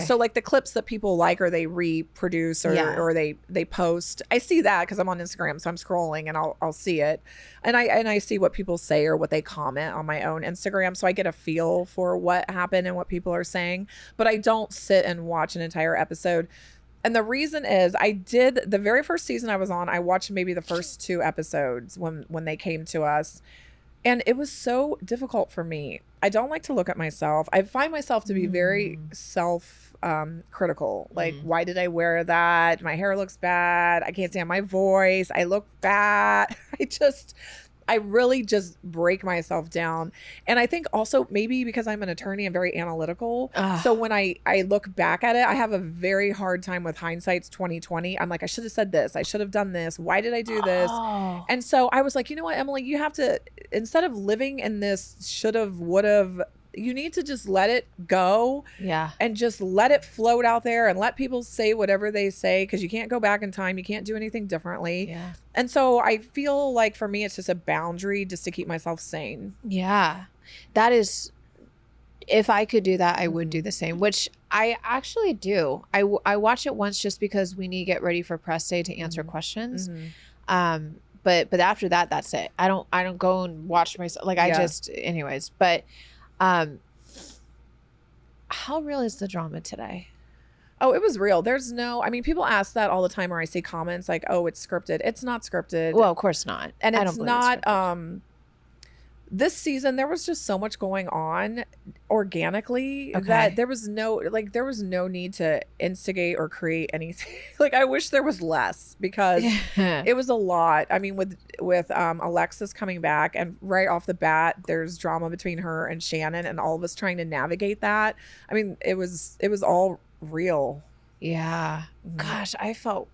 so like the clips that people like or they reproduce or they post, I see that because I'm on Instagram, so I'm scrolling and I'll see it, and I see what people say or what they comment on my own Instagram, so I get a feel for what happened and what people are saying, but I don't sit and watch an entire episode. And the reason is I did the very first season I was on, I watched maybe the first 2 episodes when they came to us. And it was so difficult for me. I don't like to look at myself. I find myself to be very self-critical. Like, why did I wear that? My hair looks bad. I can't stand my voice. I look fat. I really just break myself down. And I think also maybe because I'm an attorney, I'm very analytical. So when I look back at it, I have a very hard time with hindsight's 2020. I'm like, I should have said this. I should have done this. Why did I do this? And so I was like, you know what, Emily, you have to, instead of living in this should have, would have, you need to just let it go. Yeah. And just let it float out there and let people say whatever they say, because you can't go back in time. You can't do anything differently. Yeah. And so I feel like for me, it's just a boundary just to keep myself sane. Yeah. That is, if I could do that, I would do the same, which I actually do. I watch it once just because we need to get ready for press day to answer questions. But after that, that's it. I don't go and watch myself. I just, anyways, but how real is the drama today? Oh, it was real. There's no, I mean, people ask that all the time, or I see comments like, oh, it's scripted. It's not scripted. Well, of course not. And it's not, this season, there was just so much going on organically that there was no need to instigate or create anything. I wish there was less, because it was a lot. I mean, with Alexis coming back, and right off the bat, there's drama between her and Shannon, and all of us trying to navigate that. I mean, it was all real. Yeah. Gosh, I felt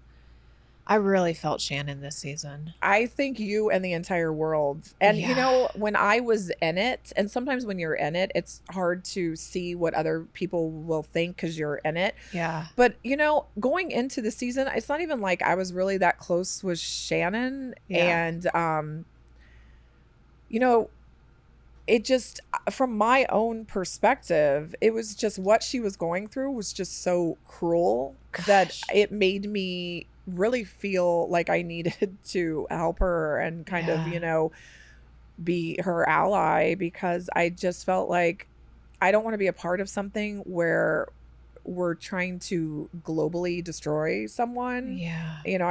I really felt Shannon this season. I think you and the entire world. And, you Yeah. know, when I was in it, and sometimes when you're in it, it's hard to see what other people will think because you're in it. Yeah. But, you know, going into the season, it's not even like I was really that close with Shannon. Yeah. And, you know, it just, from my own perspective, it was just what she was going through was just so cruel that Gosh. it made me really feel like I needed to help her and kind of, Yeah. you know, be her ally, because I just felt like I don't want to be a part of something where we're trying to globally destroy someone. Yeah. You know,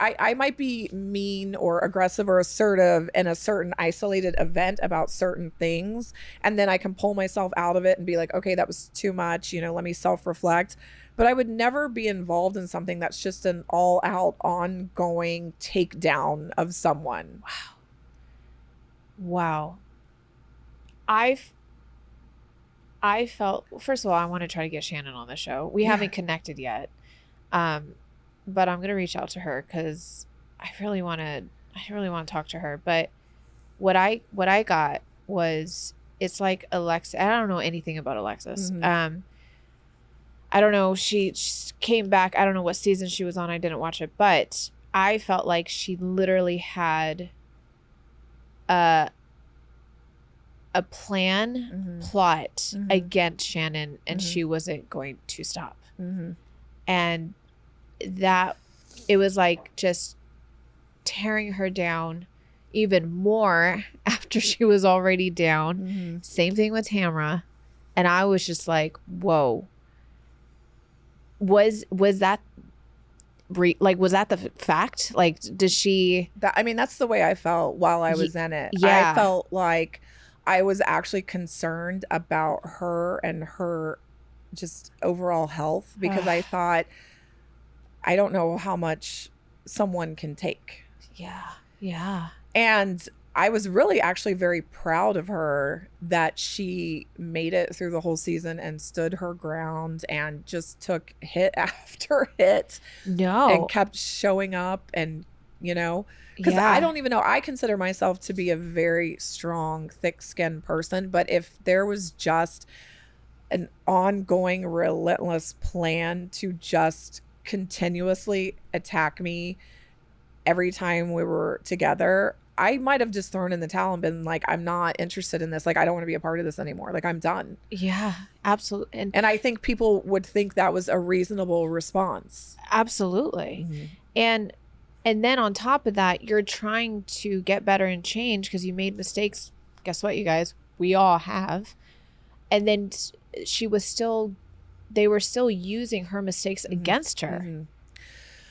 I might be mean or aggressive or assertive in a certain isolated event about certain things, and then I can pull myself out of it and be like, okay, that was too much, you know, let me self-reflect. But I would never be involved in something that's just an all-out ongoing takedown of someone. Wow. I felt, first of all, I want to try to get Shannon on the show. We haven't connected yet. But I'm going to reach out to her because I really want to talk to her. But what I got was, it's like Alexis. I don't know anything about Alexis. Mm-hmm. I don't know. She came back. I don't know what season she was on. I didn't watch it, but I felt like she literally had a plan, plot against Shannon, and she wasn't going to stop. And that, it was like just tearing her down even more after she was already down. Same thing with Tamra. And I was just like, whoa. Was that was that the fact? Like, did she? I mean, that's the way I felt while I was in it. Yeah. I felt like I was actually concerned about her and her just overall health, because I thought, I don't know how much someone can take. Yeah. And I was really actually very proud of her that she made it through the whole season and stood her ground and just took hit after hit. No. And kept showing up, and, you know, because I don't even know, I consider myself to be a very strong, thick-skinned person, but if there was just an ongoing, relentless plan to just continuously attack me every time we were together, I might have just thrown in the towel and been like, I'm not interested in this. Like, I don't want to be a part of this anymore. Like, I'm done. Yeah, absolutely. And I think people would think that was a reasonable response. Absolutely. And then on top of that, you're trying to get better and change because you made mistakes. Guess what, you guys? We all have. And then they were still using her mistakes against her.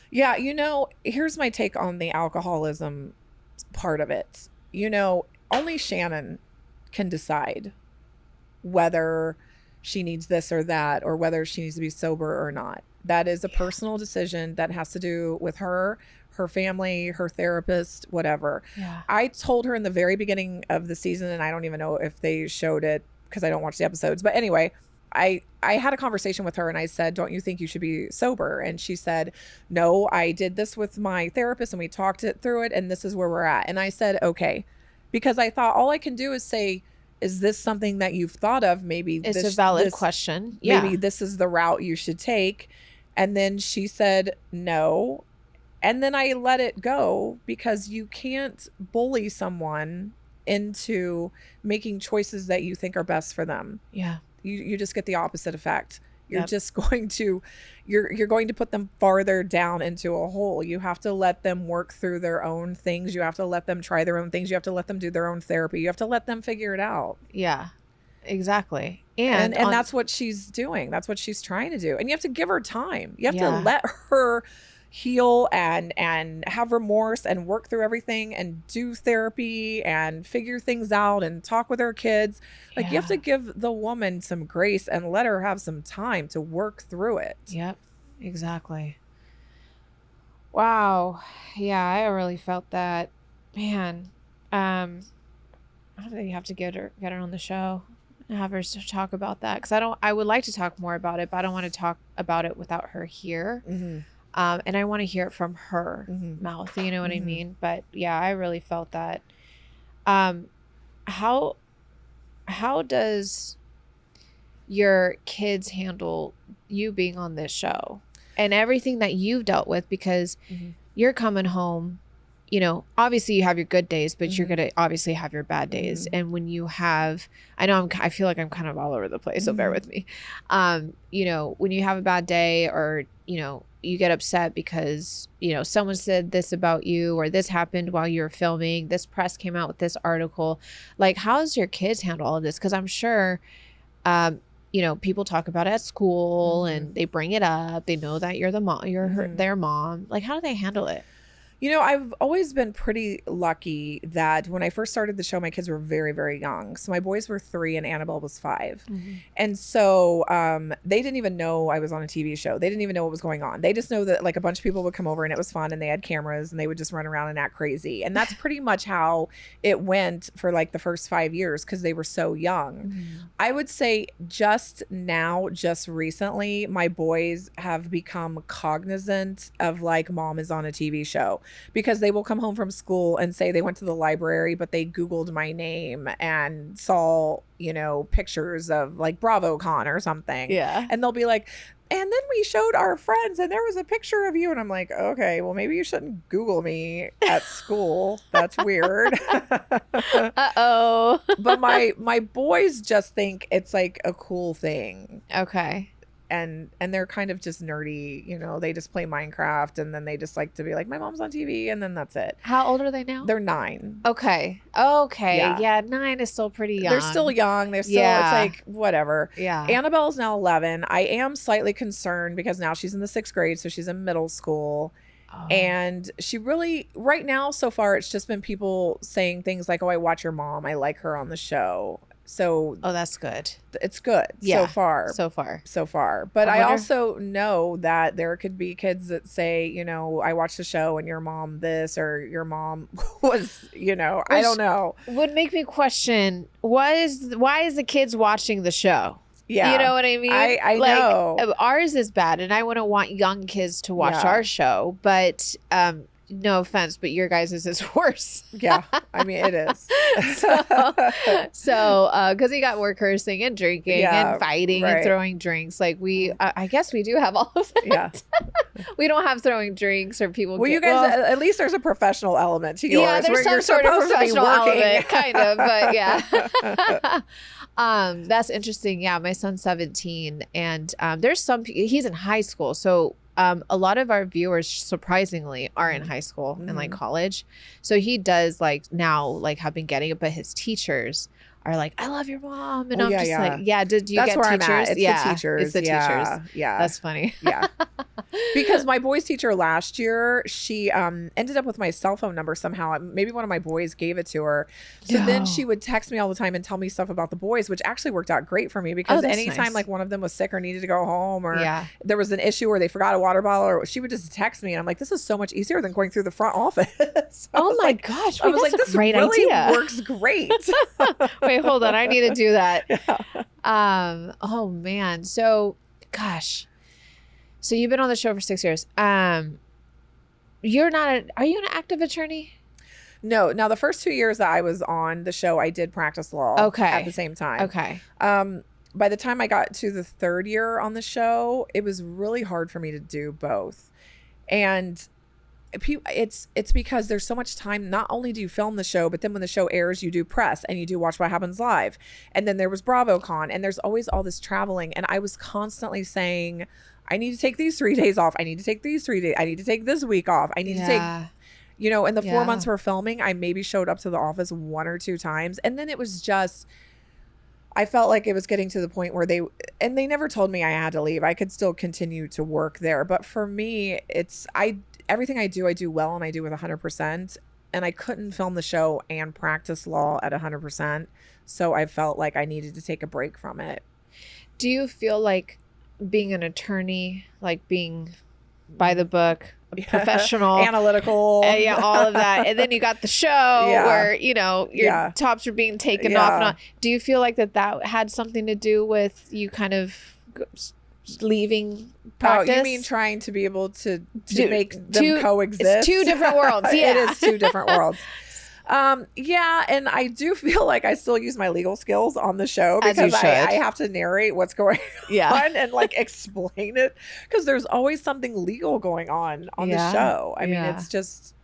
Yeah, you know, here's my take on the alcoholism part of it. You know, only Shannon can decide whether she needs this or that, or whether she needs to be sober or not. That is a personal decision that has to do with her family, her therapist, whatever. Yeah. I told her in the very beginning of the season, and I don't even know if they showed it because I don't watch the episodes, but anyway, I had a conversation with her and I said, don't you think you should be sober? And she said, no, I did this with my therapist and we talked it through it, and this is where we're at. And I said, okay, because I thought all I can do is say, is this something that you've thought of? Maybe it's a valid question. Maybe this is the route you should take. And then she said, no. And then I let it go, because you can't bully someone into making choices that you think are best for them. Yeah. You just get the opposite effect. You're just going to, you're going to put them farther down into a hole. You have to let them work through their own things. You have to let them try their own things. You have to let them do their own therapy. You have to let them figure it out. Yeah, exactly. And that's what she's doing. That's what she's trying to do. And you have to give her time. You have to let her heal and have remorse and work through everything and do therapy and figure things out and talk with her kids. Like, you have to give the woman some grace and let her have some time to work through it. Yep, exactly. Wow. Yeah, I really felt that. Man, I think you have to get her on the show and have her talk about that, because I would like to talk more about it, but I don't want to talk about it without her here. And I want to hear it from her mouth. You know what I mean? But yeah, I really felt that. How does your kids handle you being on this show and everything that you've dealt with? Because you're coming home, you know, obviously you have your good days, but you're going to obviously have your bad days. And when you have, I feel like I'm kind of all over the place, so bear with me. You know, when you have a bad day, or, you know, you get upset because, you know, someone said this about you, or this happened while you were filming, this press came out with this article. Like, how does your kids handle all of this? Because I'm sure, you know, people talk about it at school and they bring it up. They know that you're the mom, their mom. Like, how do they handle it? You know, I've always been pretty lucky that when I first started the show, my kids were very, very young. So my boys were 3 and Annabelle was 5. And so they didn't even know I was on a TV show. They didn't even know what was going on. They just know that like a bunch of people would come over and it was fun and they had cameras and they would just run around and act crazy. And that's pretty much how it went for like the first 5 years because they were so young. I would say just recently, my boys have become cognizant of like mom is on a TV show. Because they will come home from school and say they went to the library, but they Googled my name and saw, you know, pictures of like BravoCon or something. Yeah. And they'll be like, and then we showed our friends and there was a picture of you. And I'm like, okay, well, maybe you shouldn't Google me at school. That's weird. Uh-oh. But my boys just think it's like a cool thing. Okay. And they're kind of just nerdy, you know, they just play Minecraft and then they just like to be like, my mom's on TV and then that's it. How old are they now? They're 9. Okay. Yeah, 9 is still pretty young. They're still young. They're still, it's like, whatever. Yeah. Annabelle's now 11. I am slightly concerned because now she's in the 6th grade, so she's in middle school. And she really, right now, so far, it's just been people saying things like, oh, I watch your mom. I like her on the show. So that's good. It's good so far. But I also know that there could be kids that say, you know, I watched the show and your mom this, or your mom was, you know, I don't know. Would make me question why is the kids watching the show? Yeah. You know what I mean? I know. Ours is bad and I wouldn't want young kids to watch our show, but no offense, but your guys' is worse. Yeah, I mean, it is. So, because you got more cursing and drinking and fighting and throwing drinks. Like I guess we do have all of that. Yeah. We don't have throwing drinks or people. Well, you guys, at least there's a professional element to yours. Yeah, there's some sort of professional element, kind of, but yeah. That's interesting. Yeah, my son's 17 and there's he's in high school. So a lot of our viewers surprisingly are in high school and like college. So he does like now like have been getting it, but his teachers are like, I love your mom. And I'm just like, yeah, did you get teachers? It's the teachers. It's the teachers. Yeah. That's funny. Yeah. Because my boys' teacher last year, she ended up with my cell phone number somehow. Maybe one of my boys gave it to her. So then she would text me all the time and tell me stuff about the boys, which actually worked out great for me because anytime like one of them was sick or needed to go home or there was an issue where they forgot a water bottle, or she would just text me and I'm like, this is so much easier than going through the front office. Oh my gosh. I was like, this really works great. Wait, hold on. I need to do that. Oh man. So gosh. So you've been on the show for 6 years. Are you an active attorney? No. Now the first 2 years that I was on the show, I did practice law at the same time. Okay. By the time I got to the 3rd year on the show, it was really hard for me to do both. And it's because there's so much time. Not only do you film the show, but then when the show airs, you do press and you do Watch What Happens Live. And then there was BravoCon and there's always all this traveling. And I was constantly saying, I need to take these 3 days off. I need to take these 3 days. I need to take this week off. I need to take, you know, in the 4 months we're filming, I maybe showed up to the office 1 or 2 times. And then it was just, I felt like it was getting to the point where they never told me I had to leave. I could still continue to work there. But for me, everything I do well and I do with 100%. And I couldn't film the show and practice law at 100%. So I felt like I needed to take a break from it. Do you feel like being an attorney, like being by the book, professional, analytical, all of that, and then you got the show where you know your tops are being taken off and on. Do you feel like that had something to do with you kind of leaving practice? Oh, you mean trying to be able to Do- make them coexist? It's two different worlds. Yeah. It is two different worlds. Yeah, and I do feel like I still use my legal skills on the show As you because should. I have to narrate what's going Yeah. on and like explain it because there's always something legal going on the show. I mean, it's just,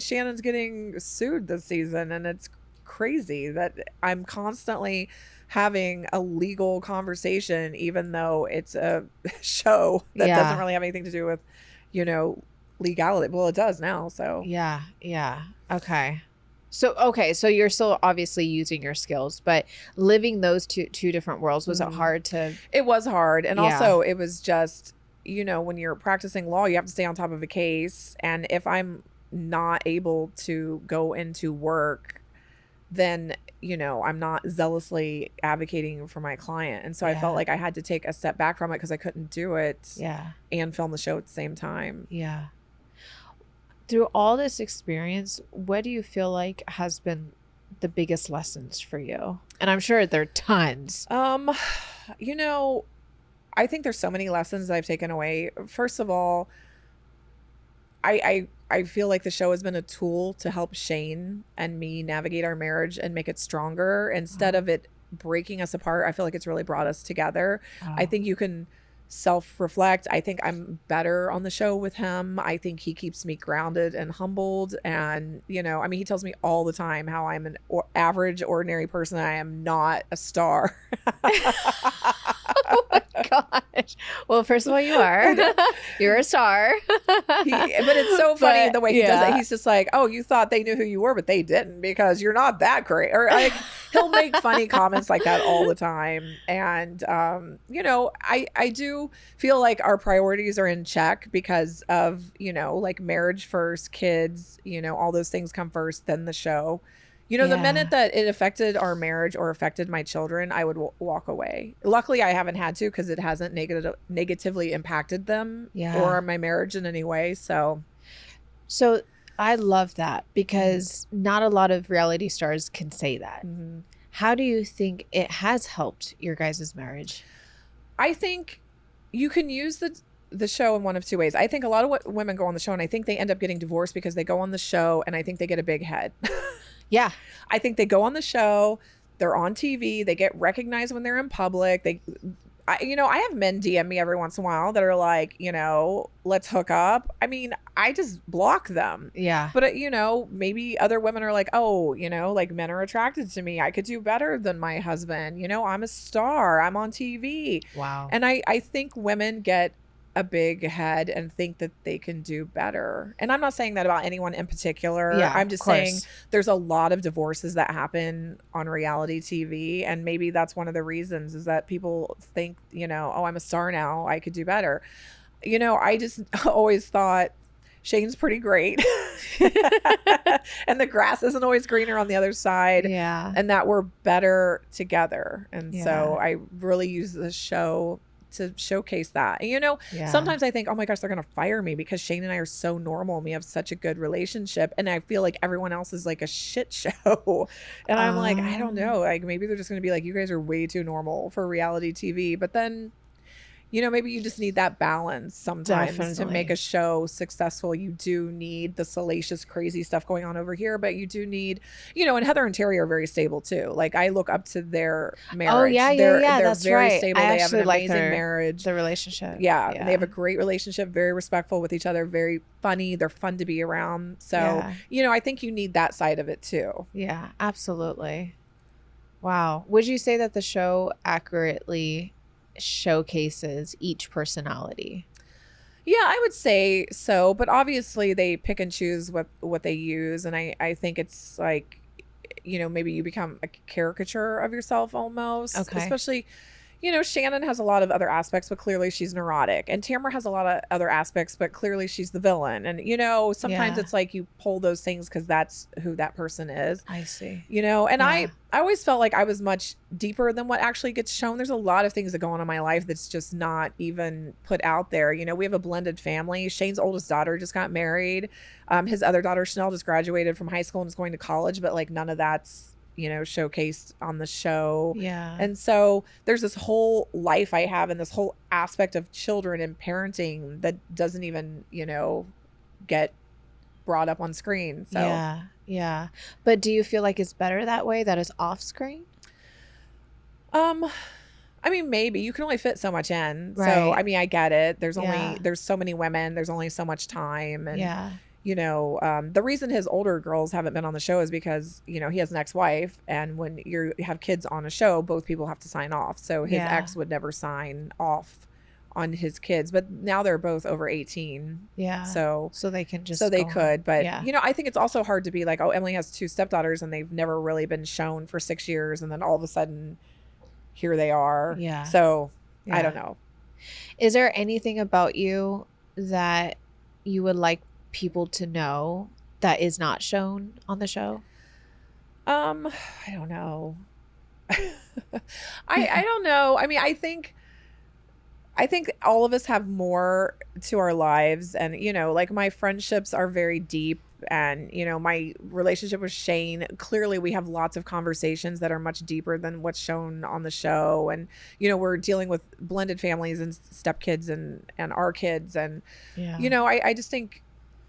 Shannon's getting sued this season, and it's crazy that I'm constantly having a legal conversation, even though it's a show that doesn't really have anything to do with, legality. Well, it does now. So Yeah. Okay. So you're still obviously using your skills, but living those two different worlds, was it hard to? It was hard. And also it was just, when you're practicing law, you have to stay on top of a case. And if I'm not able to go into work, then, I'm not zealously advocating for my client. And so I felt like I had to take a step back from it because I couldn't do it and film the show at the same time. Yeah. Through all this experience, what do you feel like has been the biggest lessons for you? And I'm sure there are tons. I think there's so many lessons that I've taken away. First of all, I feel like the show has been a tool to help Shane and me navigate our marriage and make it stronger. Instead of it breaking us apart, I feel like it's really brought us together. I think you can self-reflect. I think I'm better on the show with him. I think he keeps me grounded and humbled. And, he tells me all the time how I'm an average, ordinary person. I am not a star. Oh my gosh. Well, first of all, you are. You're a star. But it's so funny the way he does it. He's just like, oh, you thought they knew who you were, but they didn't because you're not that great. Or like he'll make funny comments like that all the time. And, I do feel like our priorities are in check because of, like marriage first, kids, all those things come first, then the show. The minute that it affected our marriage or affected my children, I would walk away. Luckily, I haven't had to because it hasn't negatively impacted them or my marriage in any way. So I love that because not a lot of reality stars can say that. Mm-hmm. How do you think it has helped your guys' marriage? I think you can use the show in one of two ways. I think a lot of women go on the show and I think they end up getting divorced because they go on the show and I think they get a big head. Yeah. I think they go on the show, they're on TV, they get recognized when they're in public. I have men DM me every once in a while that are like, let's hook up. I just block them. Yeah. But, maybe other women are like, oh, like men are attracted to me. I could do better than my husband. I'm a star. I'm on TV. Wow. And I think women get a big head and think that they can do better. And I'm not saying that about anyone in particular. Yeah, I'm just saying there's a lot of divorces that happen on reality TV. And maybe that's one of the reasons is that people think, oh, I'm a star now, I could do better. I just always thought Shane's pretty great. And the grass isn't always greener on the other side. Yeah. And that we're better together. And so I really use the show to showcase that. And, sometimes I think, oh my gosh, they're going to fire me because Shane and I are so normal and we have such a good relationship. And I feel like everyone else is like a shit show. And I'm like, I don't know. Like maybe they're just going to be like, you guys are way too normal for reality TV. But then, maybe you just need that balance sometimes to make a show successful. You do need the salacious, crazy stuff going on over here, but you do need, and Heather and Terry are very stable too. Like I look up to their marriage. Oh yeah, they're that's very right. stable. I They have an like amazing marriage. The relationship. Yeah, they have a great relationship, very respectful with each other, very funny. They're fun to be around. So, I think you need that side of it too. Yeah, absolutely. Wow. Would you say that the show accurately showcases each personality? Yeah, I would say so, but obviously they pick and choose what they use, and I think it's like, maybe you become a caricature of yourself almost. Okay. Especially, Shannon has a lot of other aspects, but clearly she's neurotic, and Tamara has a lot of other aspects, but clearly she's the villain. And sometimes it's like you pull those things because that's who that person is. I see. And I always felt like I was much deeper than what actually gets shown. There's a lot of things that go on in my life that's just not even put out there. We have a blended family. Shane's oldest daughter just got married. His other daughter, Chanel, just graduated from high school and is going to college, but like none of that's showcased on the show. Yeah. And so there's this whole life I have and this whole aspect of children and parenting that doesn't even, get brought up on screen. So yeah. Yeah. But do you feel like it's better that way, that is off screen? I mean, maybe you can only fit so much in. Right. So, I mean, I get it. There's Yeah. there's so many women, there's only so much time. And, Yeah. the reason his older girls haven't been on the show is because, he has an ex-wife. And when you have kids on a show, both people have to sign off. So his Yeah. ex would never sign off on his kids. But now they're both over 18. Yeah. So they can just they go could. on. But, yeah. I think it's also hard to be like, oh, Emily has 2 stepdaughters and they've never really been shown for 6 years. And then all of a sudden, here they are. Yeah. So Yeah. I don't know. Is there anything about you that you would like people to know that is not shown on the show? I don't know. I don't know. I mean, I think all of us have more to our lives, and like my friendships are very deep, and my relationship with Shane, clearly we have lots of conversations that are much deeper than what's shown on the show. And we're dealing with blended families and stepkids and our kids, and Yeah. I just think,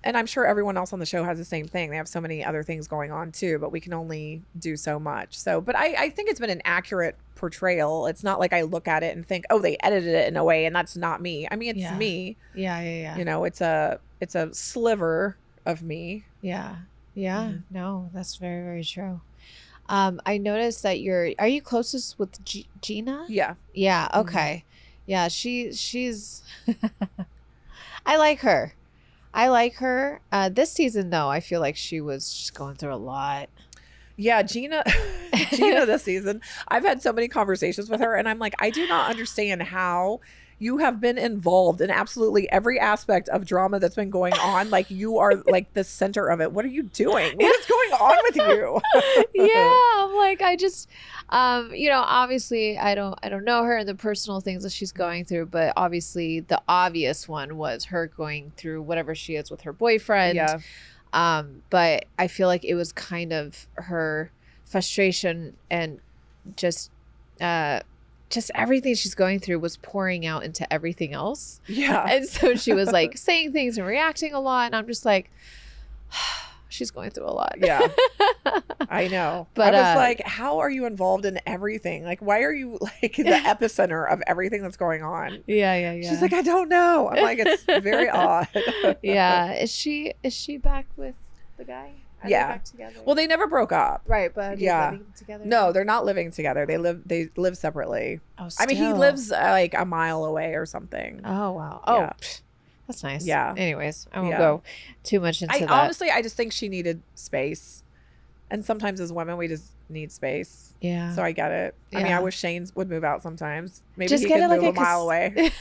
and I'm sure everyone else on the show has the same thing. They have so many other things going on too, but we can only do so much. So, but I think it's been an accurate portrayal. It's not like I look at it and think, oh, they edited it in a way and that's not me. I mean, it's Yeah. me. Yeah. It's a sliver of me. Yeah. Yeah. Mhm. No, that's very, very true. I noticed that are you closest with Gina? Yeah. Yeah. Okay. Yeah. She's, I like her. This season though, I feel like she was just going through a lot. Yeah, Gina this season, I've had so many conversations with her, and I'm like, I do not understand how you have been involved in absolutely every aspect of drama that's been going on. Like, you are like the center of it. What are you doing? What is going on with you? Yeah, I'm like, I just obviously I don't know her and the personal things that she's going through, but obviously the obvious one was her going through whatever she is with her boyfriend. Yeah. But I feel like it was kind of her frustration and just everything she's going through was pouring out into everything else. Yeah. And so she was like saying things and reacting a lot, and I'm just like, she's going through a lot. Yeah. I know. But I was like, how are you involved in everything? Like, why are you like the epicenter of everything that's going on? Yeah. She's like, I don't know. I'm like, it's very odd. Yeah. Is she back with the guy? Are they Yeah. back together? Well, they never broke up. right, but are they yeah. living together? No, they're not living together. They live separately. Oh, I mean, he still. lives like a mile away or something. Oh wow. Oh, Yeah. that's nice. Yeah. Anyways, I won't Yeah. go too much into that. Honestly, I just think she needed space. And sometimes as women, we just need space. Yeah. So I get it. I mean, Yeah. I wish Shane would move out sometimes. Maybe Just he get could it like move a mile away.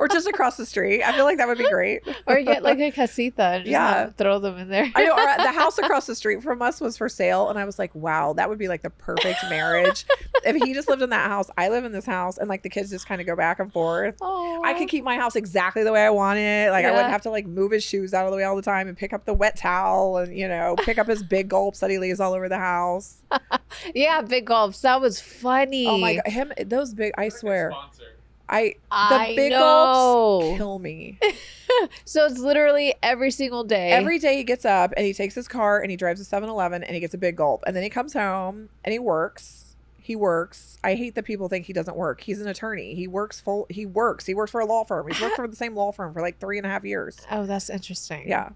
Or just across the street. I feel like that would be great. Or get like a casita and just Yeah. throw them in there. I know the house across the street from us was for sale, and I was like, wow, that would be like the perfect marriage. If he just lived in that house, I live in this house, and like the kids just kind of go back and forth. Oh, I could keep my house exactly the way I want it. Like, I Yeah. wouldn't have to like move his shoes out of the way all the time and pick up the wet towel and, pick up his big gulps that he leaves all over the house. Yeah, big gulps. That was funny. Oh my God. Those big, I swear. Sponsor. I Big know. gulps kill me. So it's literally every single day. Every day he gets up and he takes his car and he drives to 7-Eleven and he gets a big gulp. And then he comes home and he works. I hate that people think he doesn't work. He's an attorney. He works. He works for a law firm. He's worked for the same law firm for like 3.5 years. Oh, that's interesting. Yeah.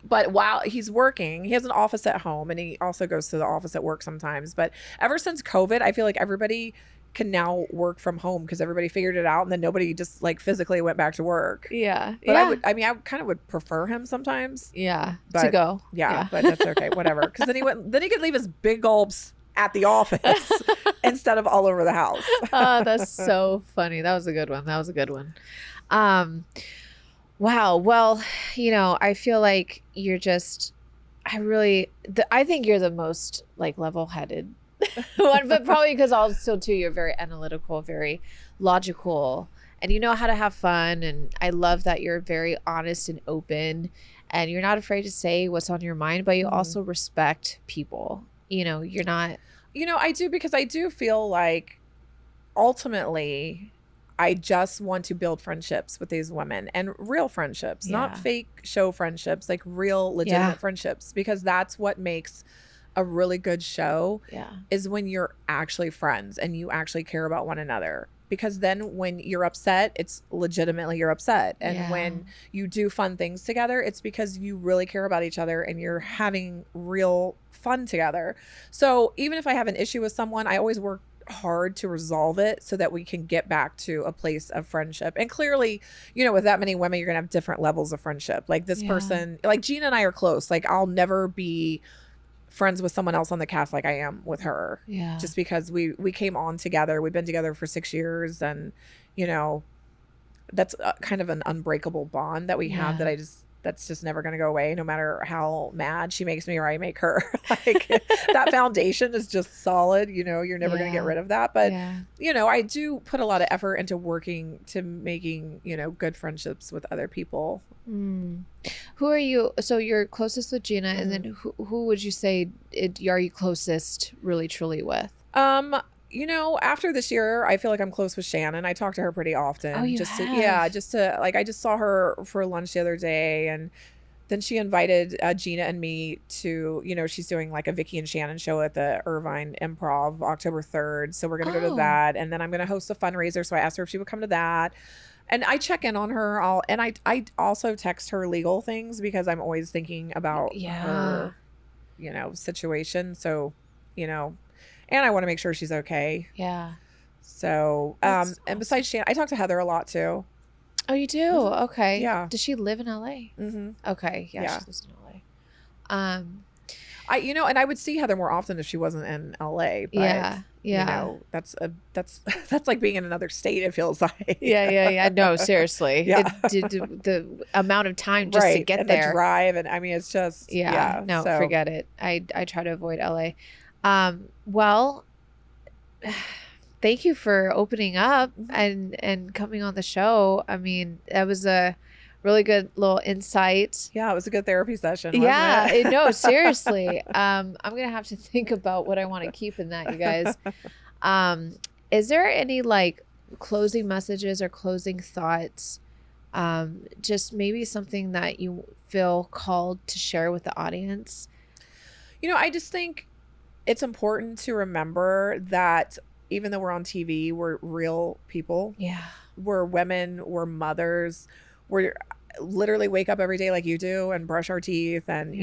But while he's working, he has an office at home and he also goes to the office at work sometimes. But ever since COVID, I feel like everybody can now work from home because everybody figured it out and then nobody just like physically went back to work. Yeah. But yeah. I kind of would prefer him sometimes. Yeah. But- to go. Yeah, but that's okay. Whatever. Because then he could leave his big gulps at the office instead of all over the house. Oh, that's so funny. That was a good one. Wow. Well, I feel like you're just, I think you're the most like level-headed one, but probably because also too, you're very analytical, very logical, and you know how to have fun. And I love that you're very honest and open and you're not afraid to say what's on your mind, but you Mhm. also respect people. you're not. I do, because I do feel like ultimately I just want to build friendships with these women, and real friendships, not fake show friendships, like real legitimate friendships, because that's what makes a really good show is when you're actually friends and you actually care about one another. Because then when you're upset, it's legitimately you're upset. And when you do fun things together, it's because you really care about each other and you're having real fun together. So even if I have an issue with someone, I always work hard to resolve it so that we can get back to a place of friendship. And clearly, with that many women, you're gonna have different levels of friendship. Like this person, like Gina and I are close. Like I'll never be friends with someone else on the cast like I am with her. Yeah. Just because we came on together. We've been together for 6 years, and that's kind of an unbreakable bond that we have that's just never going to go away, no matter how mad she makes me or I make her. Like that foundation is just solid. You're never going to get rid of that. But, I do put a lot of effort into working to making, good friendships with other people. Mm. Who are you? So you're closest with Gina, and then who would you say are you closest really truly with? After this year, I feel like I'm close with Shannon. I talk to her pretty often. Oh, you have? Just to like, I just saw her for lunch the other day, and then she invited Gina and me to, she's doing like a Vicky and Shannon show at the Irvine Improv October 3rd. So we're going to go to that. And then I'm going to host a fundraiser. So I asked her if she would come to that. And I check in on her. I also text her legal things because I'm always thinking about her, situation. So, and I want to make sure she's okay. Yeah. So, and besides Shannon, I talk to Heather a lot too. Oh, you do? Okay. Yeah. Does she live in LA? Okay. Yeah, she lives in LA. And I would see Heather more often if she wasn't in LA. But, that's like being in another state, it feels like. Yeah. No, seriously. Yeah. The amount of time just to get and there. The drive. And I mean, it's just, no, forget it. I try to avoid LA. Well, thank you for opening up and coming on the show. I mean, that was a really good little insight. Yeah, it was a good therapy session. Wasn't it? No, seriously. I'm going to have to think about what I want to keep in that, you guys. Is there any like closing messages or closing thoughts? Just maybe something that you feel called to share with the audience? I just think it's important to remember that even though we're on TV, we're real people. Yeah. We're women, we're mothers. We're literally wake up every day like you do and brush our teeth and,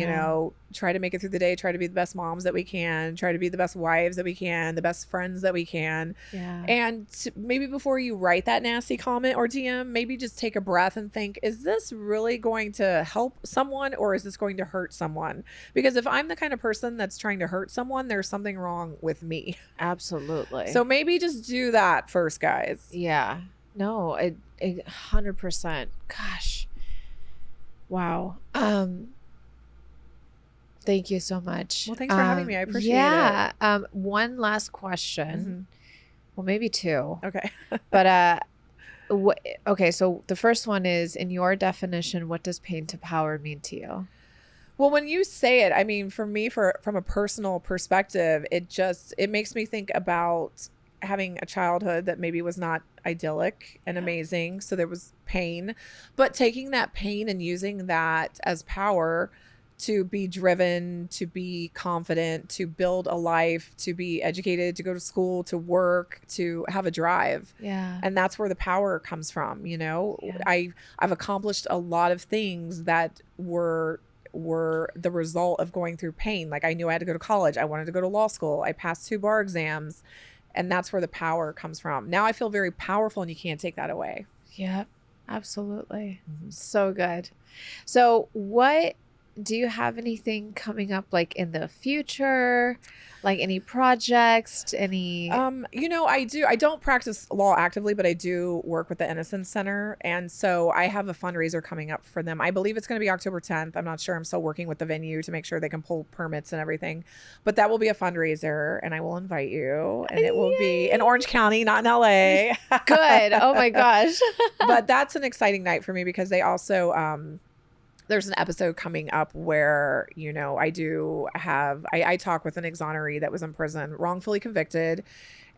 try to make it through the day, try to be the best moms that we can, try to be the best wives that we can, the best friends that we can. Yeah. And maybe before you write that nasty comment or DM, maybe just take a breath and think, is this really going to help someone or is this going to hurt someone? Because if I'm the kind of person that's trying to hurt someone, there's something wrong with me. Absolutely. So maybe just do that first, guys. Yeah. No, 100%. Gosh. Wow. Thank you so much. Well, thanks for having me. I appreciate it. One last question. Well, maybe two. Okay. But okay, so the first one is, in your definition, what does pain to power mean to you? Well, when you say it, I mean, for me, from a personal perspective, it makes me think about having a childhood that maybe was not idyllic and amazing. So there was pain, but taking that pain and using that as power to be driven, to be confident, to build a life, to be educated, to go to school, to work, to have a drive. Yeah. And that's where the power comes from. I've accomplished a lot of things that were the result of going through pain. Like I knew I had to go to college. I wanted to go to law school. I passed 2 bar exams. And that's where the power comes from. Now I feel very powerful and you can't take that away. Yeah, absolutely. So good. So do you have anything coming up like in the future? Like any projects, any? I do. I don't practice law actively, but I do work with the Innocence Center. And so I have a fundraiser coming up for them. I believe it's going to be October 10th. I'm not sure. I'm still working with the venue to make sure they can pull permits and everything. But that will be a fundraiser and I will invite you. And it will be in Orange County, not in LA. Good. Oh my gosh. But that's an exciting night for me because they also, there's an episode coming up where, I talk with an exoneree that was in prison, wrongfully convicted.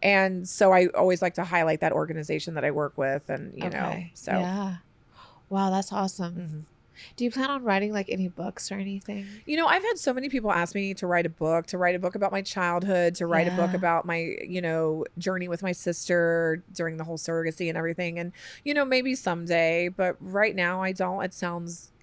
And so I always like to highlight that organization that I work with and, so. Yeah. Wow, that's awesome. Mm-hmm. Do you plan on writing like any books or anything? I've had so many people ask me to write a book about my childhood, to write a book about my, journey with my sister during the whole surrogacy and everything. And, maybe someday, but right now I don't. It sounds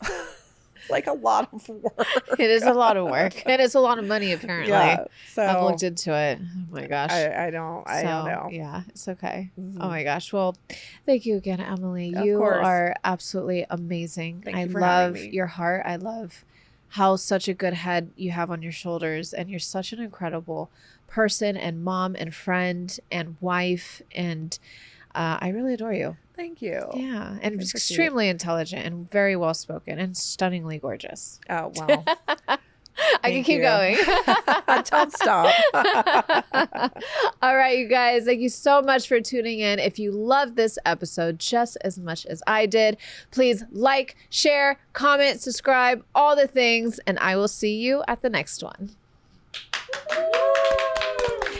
like a lot of work. It is a lot of work. And it's a lot of money, apparently. Yeah, so I've looked into it. Oh my gosh. I don't know. Yeah, it's okay. Mm-hmm. Oh my gosh. Well, thank you again, Emily. Of You course. are absolutely amazing. Thank you I for having love me. your heart. I love how such a good head you have on your shoulders. And you're such an incredible person and mom and friend and wife. And I really adore you. Thank you. Yeah. And Super extremely intelligent and very well spoken and stunningly gorgeous. Oh, well. I can keep going. Don't stop. All right, you guys, thank you so much for tuning in. If you loved this episode just as much as I did, please like, share, comment, subscribe, all the things, and I will see you at the next one.